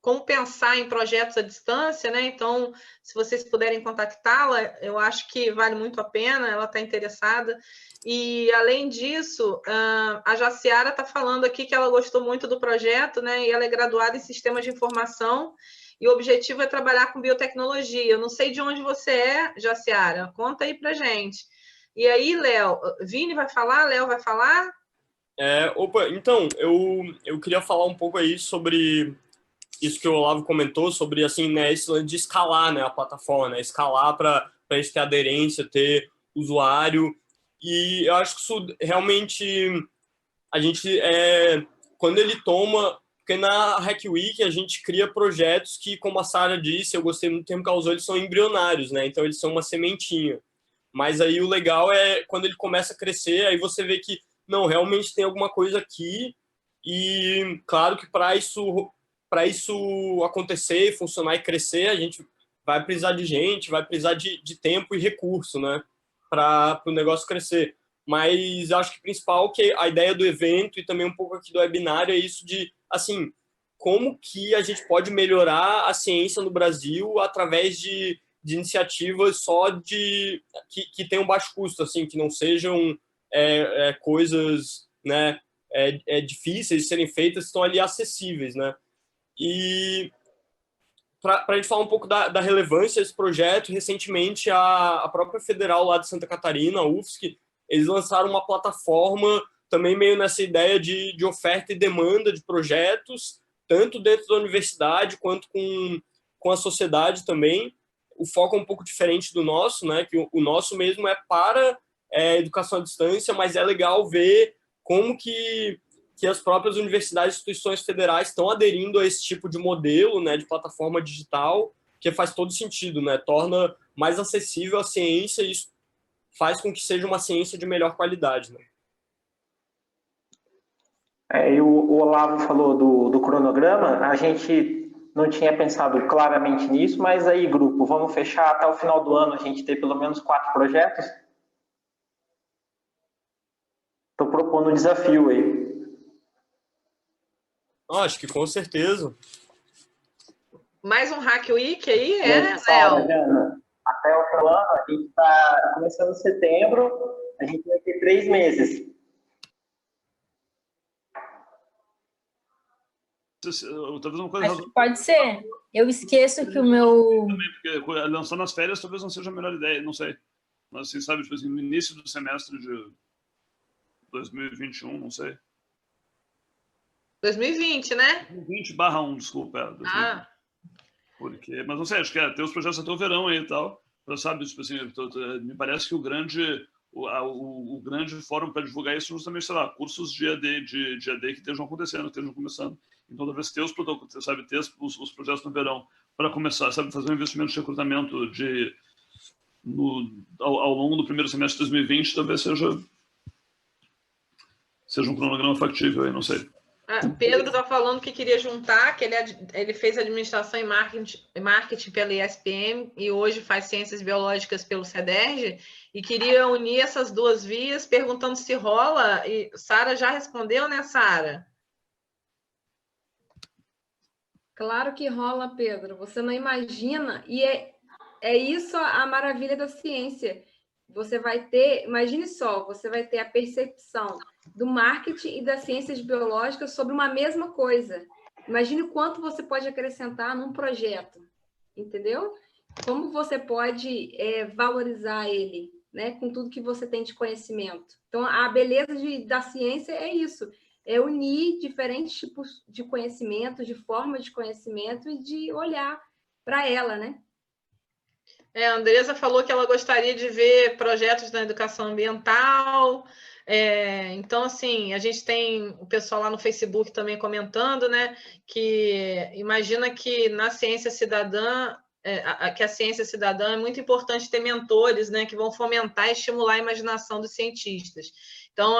como pensar em projetos à distância, né? Então, se vocês puderem contactá-la, eu acho que vale muito a pena, ela está interessada. E, além disso, a Jaciara está falando aqui que ela gostou muito do projeto, né? E ela é graduada em Sistemas de Informação, e o objetivo é trabalhar com biotecnologia. Eu não sei de onde você é, Jaciara, conta aí pra gente. E aí, Léo, Vini vai falar? Léo vai falar? Então, eu queria falar um pouco aí sobre isso que o Olavo comentou, sobre, assim, né, esse lance de escalar, né, a plataforma, né, escalar para isso ter aderência, ter usuário, e eu acho que isso realmente, a gente, quando ele toma, porque na Hack Week a gente cria projetos que, como a Sara disse, eu gostei muito do termo que ela usou, eles são embrionários, né, então eles são uma sementinha, mas aí o legal é quando ele começa a crescer, aí você vê que, não, realmente tem alguma coisa aqui, e claro que para isso acontecer, funcionar e crescer, a gente vai precisar de gente, vai precisar de tempo e recurso, né, para o negócio crescer. Mas acho que o principal, que a ideia do evento e também um pouco aqui do webinário, é isso de, assim, como que a gente pode melhorar a ciência no Brasil através de iniciativas só que tenham baixo custo, assim, que não sejam coisas, né, difíceis de serem feitas, estão ali acessíveis, né? E para a gente falar um pouco da relevância desse projeto, recentemente a própria Federal lá de Santa Catarina, a UFSC, eles lançaram uma plataforma também meio nessa ideia de oferta e demanda de projetos, tanto dentro da universidade quanto com a sociedade também. O foco é um pouco diferente do nosso, né? Que o nosso mesmo é para educação à distância, mas é legal ver como que as próprias universidades e instituições federais estão aderindo a esse tipo de modelo, né, de plataforma digital, que faz todo sentido, né, torna mais acessível a ciência e isso faz com que seja uma ciência de melhor qualidade, né. E o Olavo falou do cronograma, a gente não tinha pensado claramente nisso, mas aí, grupo, vamos fechar até o final do ano a gente ter pelo menos 4 projetos? Estou propondo um desafio aí. Acho que com certeza. Mais um Hack Week aí, Léo? Até o final do ano, a gente está começando em setembro, a gente vai ter 3 meses. Talvez uma coisa... Acho que pode ser. Eu esqueço que o meu... Também, porque lançar nas férias talvez não seja a melhor ideia, não sei. Mas, assim, sabe, tipo assim, no início do semestre de 2021, não sei. 2020, né? 20/1, desculpa. Porque, mas não sei, acho que ter os projetos até o verão aí e tal. Sabe, tipo assim, me parece que o grande fórum para divulgar isso é justamente, sei lá, cursos de AD que estejam acontecendo, que estejam começando. Então, talvez ter os protocolos, sabe, ter os projetos no verão para começar, sabe, fazer um investimento de recrutamento ao longo do primeiro semestre de 2020, talvez seja um cronograma factível aí, não sei. Pedro está falando que queria juntar, que ele fez administração e marketing pela ISPM e hoje faz ciências biológicas pelo CEDERJ e queria unir essas duas vias, perguntando se rola. E Sara já respondeu, né, Sara? Claro que rola, Pedro. Você não imagina. E É isso a maravilha da ciência. Você vai ter, imagine só, você vai ter a percepção do marketing e das ciências biológicas sobre uma mesma coisa. Imagine o quanto você pode acrescentar num projeto, entendeu? Como você pode valorizar ele, né, com tudo que você tem de conhecimento. Então, a beleza da ciência é isso, é unir diferentes tipos de conhecimento, de forma de conhecimento e de olhar para ela, né? A Andresa falou que ela gostaria de ver projetos na educação ambiental. Então, assim, a gente tem o pessoal lá no Facebook também comentando, né, que imagina que na ciência cidadã, que a ciência cidadã é muito importante ter mentores, né, que vão fomentar e estimular a imaginação dos cientistas. Então,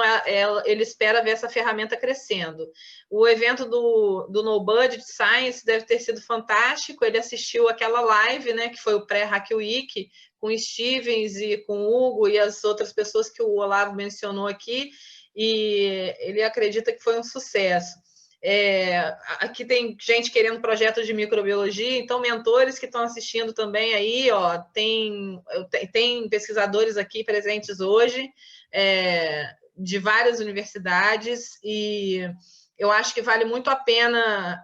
ele espera ver essa ferramenta crescendo. O evento do No Budget Science deve ter sido fantástico. Ele assistiu aquela live, né, que foi o pré-Hack Week, com o Stevens e com o Hugo e as outras pessoas que o Olavo mencionou aqui, e ele acredita que foi um sucesso. Aqui tem gente querendo projetos de microbiologia, então mentores que estão assistindo também aí, ó, tem pesquisadores aqui presentes hoje, de várias universidades, e eu acho que vale muito a pena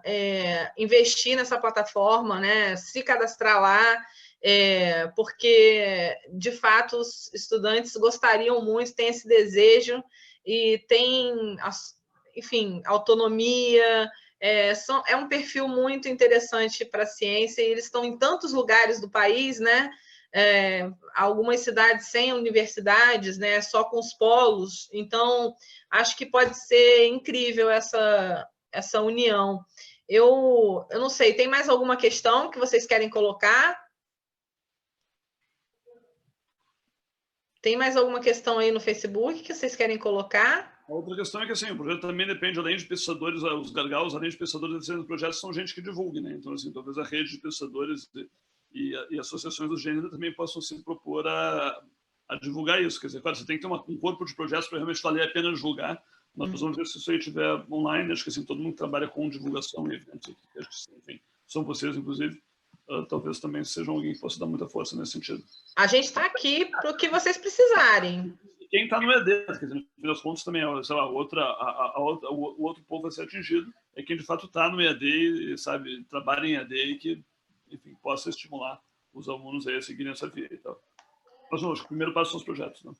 investir nessa plataforma, né? Se cadastrar lá, porque, de fato, os estudantes gostariam muito, têm esse desejo e têm, enfim, autonomia. É um perfil muito interessante para a ciência, e eles estão em tantos lugares do país, né? Algumas cidades sem universidades, né, só com os polos. Então, acho que pode ser incrível essa união. Eu não sei, tem mais alguma questão que vocês querem colocar? Tem mais alguma questão aí no Facebook que vocês querem colocar? A outra questão é que assim, o projeto também depende, além de pesquisadores, os gargalos, além de pesquisadores do projeto, são gente que divulgue, né? Então, assim, talvez a rede de pesquisadores e associações do gênero também possam se propor a divulgar isso. Quer dizer, claro, você tem que ter um corpo de projetos para realmente valer a pena divulgar. Nós vamos ver se isso aí estiver online. Acho que assim, todo mundo que trabalha com divulgação, evidente, acho que, enfim, são vocês, inclusive, talvez também sejam alguém que possa dar muita força nesse sentido. A gente está aqui para o que vocês precisarem. Quem está no ED, quer dizer, no fim das contas também, sei lá, o outro povo a ser atingido é quem de fato está no EAD e, sabe, trabalha em EAD e que, enfim, possa estimular os alunos a seguirem essa via e tal. Mas, não, acho que o primeiro passo são os projetos, né?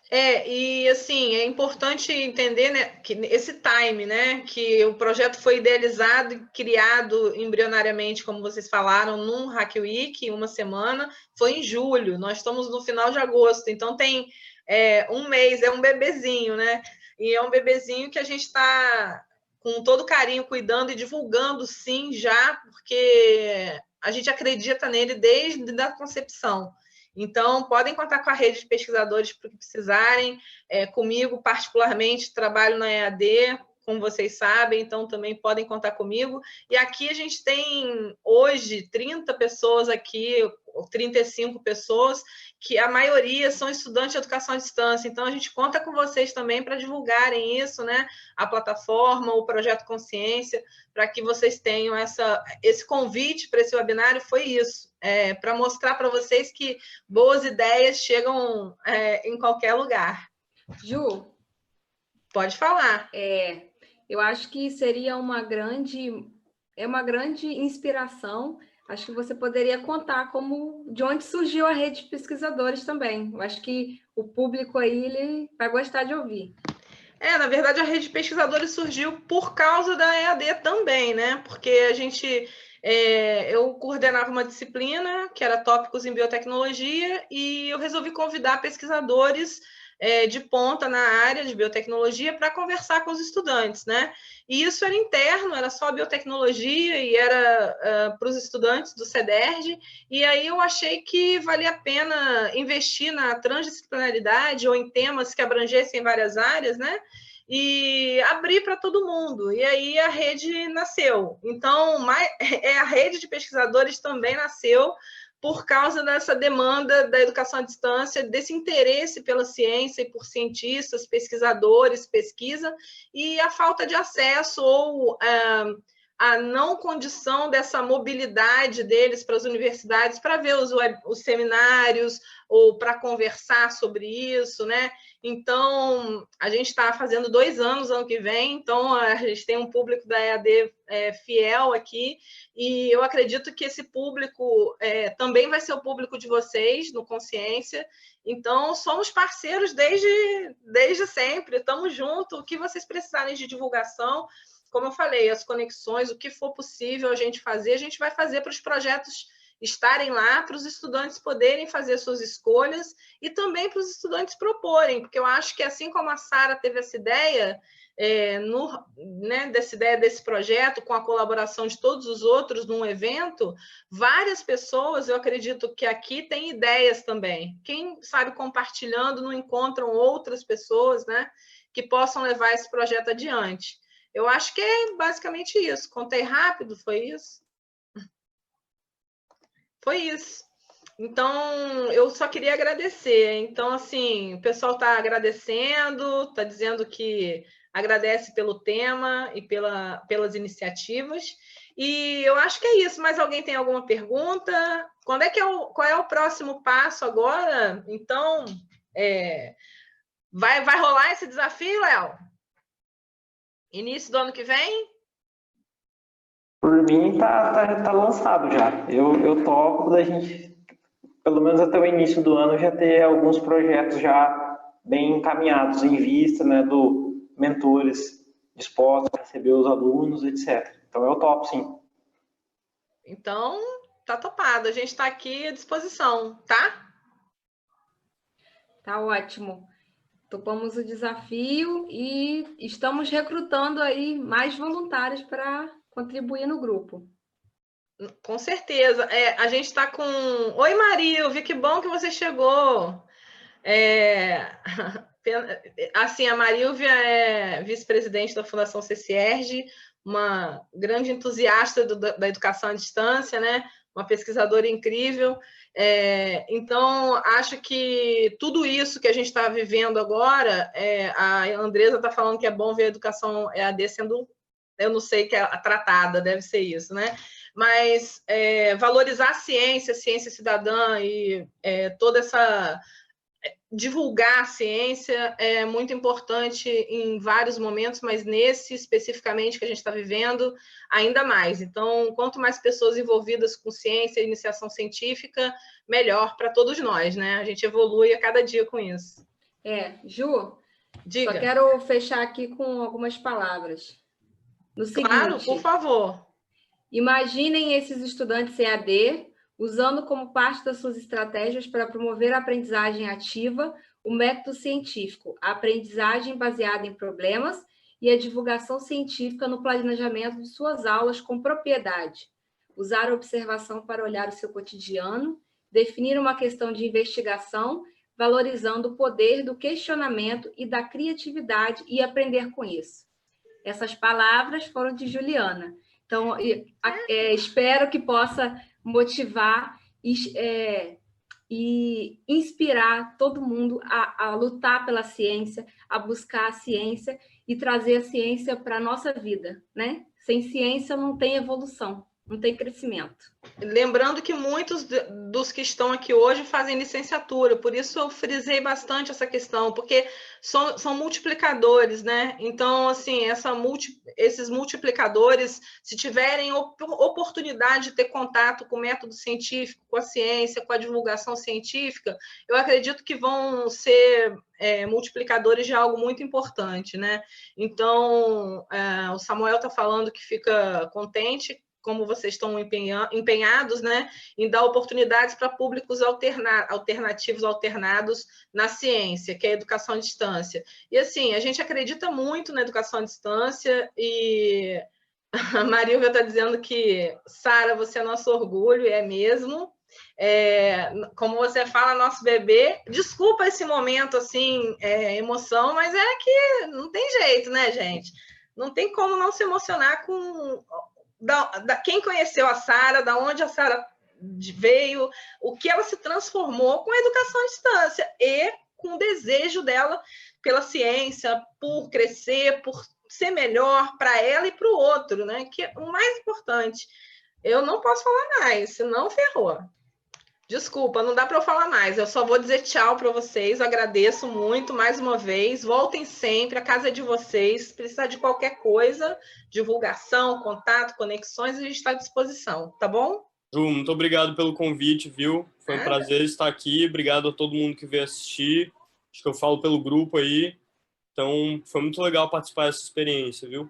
E assim, é importante entender, né, que esse time, né, que o projeto foi idealizado e criado embrionariamente, como vocês falaram, num Hack Week, uma semana, foi em julho, nós estamos no final de agosto, então tem um mês, é um bebezinho, né, e é um bebezinho que a gente está com todo carinho cuidando e divulgando, sim, já, porque a gente acredita nele desde a concepção. Então, podem contar com a rede de pesquisadores para o que precisarem. Comigo, particularmente, trabalho na EAD, como vocês sabem, então também podem contar comigo. E aqui a gente tem, hoje, 30 pessoas aqui, 35 pessoas, que a maioria são estudantes de educação à distância. Então, a gente conta com vocês também para divulgarem isso, né? A plataforma, o Projeto Consciência, para que vocês tenham esse convite para esse webinário, foi isso. Para mostrar para vocês que boas ideias chegam em qualquer lugar. Ju? Pode falar. Eu acho que seria uma grande inspiração. Acho que você poderia contar de onde surgiu a rede de pesquisadores também. Eu acho que o público aí ele vai gostar de ouvir. Na verdade, a rede de pesquisadores surgiu por causa da EAD também, né? Porque eu coordenava uma disciplina que era tópicos em biotecnologia e eu resolvi convidar pesquisadores de ponta na área de biotecnologia para conversar com os estudantes, né? E isso era interno, era só biotecnologia e era para os estudantes do CEDERJ, e aí eu achei que valia a pena investir na transdisciplinaridade ou em temas que abrangessem várias áreas, né? E abrir para todo mundo, e aí a rede nasceu. Então, a rede de pesquisadores também nasceu por causa dessa demanda da educação à distância, desse interesse pela ciência e por cientistas, pesquisadores, pesquisa, e a falta de acesso ou a não condição dessa mobilidade deles para as universidades, para ver os seminários ou para conversar sobre isso, né? Então, a gente está fazendo 2 anos ano que vem, então a gente tem um público da EAD fiel aqui, e eu acredito que esse público também vai ser o público de vocês, no Consciência. Então, somos parceiros desde sempre, estamos juntos, o que vocês precisarem de divulgação, como eu falei, as conexões, o que for possível a gente fazer, a gente vai fazer para os projetos estarem lá, para os estudantes poderem fazer suas escolhas e também para os estudantes proporem, porque eu acho que assim como a Sara teve essa ideia, dessa ideia desse projeto, com a colaboração de todos os outros num evento, várias pessoas, eu acredito que aqui tem ideias também. Quem sabe compartilhando não encontram outras pessoas, né, que possam levar esse projeto adiante. Eu acho que é basicamente isso. Contei rápido, foi isso? Foi isso. Então, eu só queria agradecer. Então, assim, o pessoal está agradecendo, está dizendo que agradece pelo tema e pelas iniciativas. E eu acho que é isso. Mais alguém tem alguma pergunta? Qual é o próximo passo agora? Então, vai rolar esse desafio, Léo? Início do ano que vem? Por mim, tá lançado já. Eu topo da gente, pelo menos até o início do ano, já ter alguns projetos já bem encaminhados em vista, né, do mentores dispostos a receber os alunos, etc. Então, eu topo, sim. Então, tá topado. A gente está aqui à disposição, tá? Tá ótimo. Topamos o desafio e estamos recrutando aí mais voluntários para contribuir no grupo. Com certeza. A gente está com... Oi, Marilvia, que bom que você chegou. Assim, a Marilvia é vice-presidente da Fundação CCERJ, uma grande entusiasta da educação à distância, né? Uma pesquisadora incrível. Então, acho que tudo isso que a gente está vivendo agora, a Andresa está falando que é bom ver a educação EAD sendo, eu não sei, que é tratada, deve ser isso, né? Mas valorizar a ciência cidadã e toda essa... divulgar a ciência é muito importante em vários momentos, mas nesse especificamente que a gente está vivendo, ainda mais. Então, quanto mais pessoas envolvidas com ciência e iniciação científica, melhor para todos nós, né? A gente evolui a cada dia com isso. Ju, diga. Só quero fechar aqui com algumas palavras. No seguinte, claro, por favor. Imaginem esses estudantes EAD usando como parte das suas estratégias para promover a aprendizagem ativa, o método científico, a aprendizagem baseada em problemas e a divulgação científica no planejamento de suas aulas com propriedade. Usar a observação para olhar o seu cotidiano, definir uma questão de investigação, valorizando o poder do questionamento e da criatividade e aprender com isso. Essas palavras foram de Juliana. Então, espero que possa motivar e inspirar todo mundo a lutar pela ciência, a buscar a ciência e trazer a ciência para a nossa vida, né? Sem ciência não tem evolução, não tem crescimento. Lembrando que muitos dos que estão aqui hoje fazem licenciatura, por isso eu frisei bastante essa questão, porque são multiplicadores, né? Então, assim, esses multiplicadores, se tiverem oportunidade de ter contato com o método científico, com a ciência, com a divulgação científica, eu acredito que vão ser multiplicadores de algo muito importante, né? Então, o Samuel está falando que fica contente, como vocês estão empenhados, né, em dar oportunidades para públicos alternativos, alternados na ciência, que é a educação à distância. E, assim, a gente acredita muito na educação à distância e a Marilvia está dizendo que, Sara, você é nosso orgulho, e é mesmo. Como você fala, nosso bebê. Desculpa esse momento, assim, emoção, mas é que não tem jeito, né, gente? Não tem como não se emocionar com... quem conheceu a Sara, da onde a Sara veio, o que ela se transformou com a educação à distância e com o desejo dela pela ciência, por crescer, por ser melhor para ela e para o outro, né? Que é o mais importante. Eu não posso falar mais, senão ferrou. Desculpa, não dá para eu falar mais. Eu só vou dizer tchau para vocês. Eu agradeço muito mais uma vez. Voltem sempre, a casa é de vocês. Se precisar de qualquer coisa, divulgação, contato, conexões, a gente está à disposição, tá bom? Ju, muito obrigado pelo convite, viu? Foi um prazer estar aqui. Obrigado a todo mundo que veio assistir. Acho que eu falo pelo grupo aí. Então, foi muito legal participar dessa experiência, viu?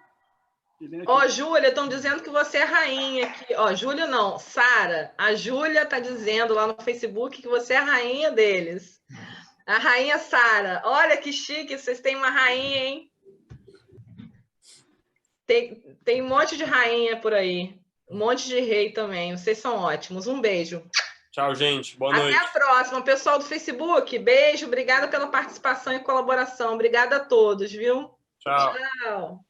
Ó, Júlia, estão dizendo que você é rainha aqui. Ó, Júlia não, Sara. A Júlia está dizendo lá no Facebook que você é a rainha deles. A rainha Sara. Olha que chique, vocês têm uma rainha, hein? Tem um monte de rainha por aí. Um monte de rei também. Vocês são ótimos. Um beijo. Tchau, gente. Boa noite. Até a próxima. Pessoal do Facebook, beijo. Obrigada pela participação e colaboração. Obrigada a todos, viu? Tchau. Tchau.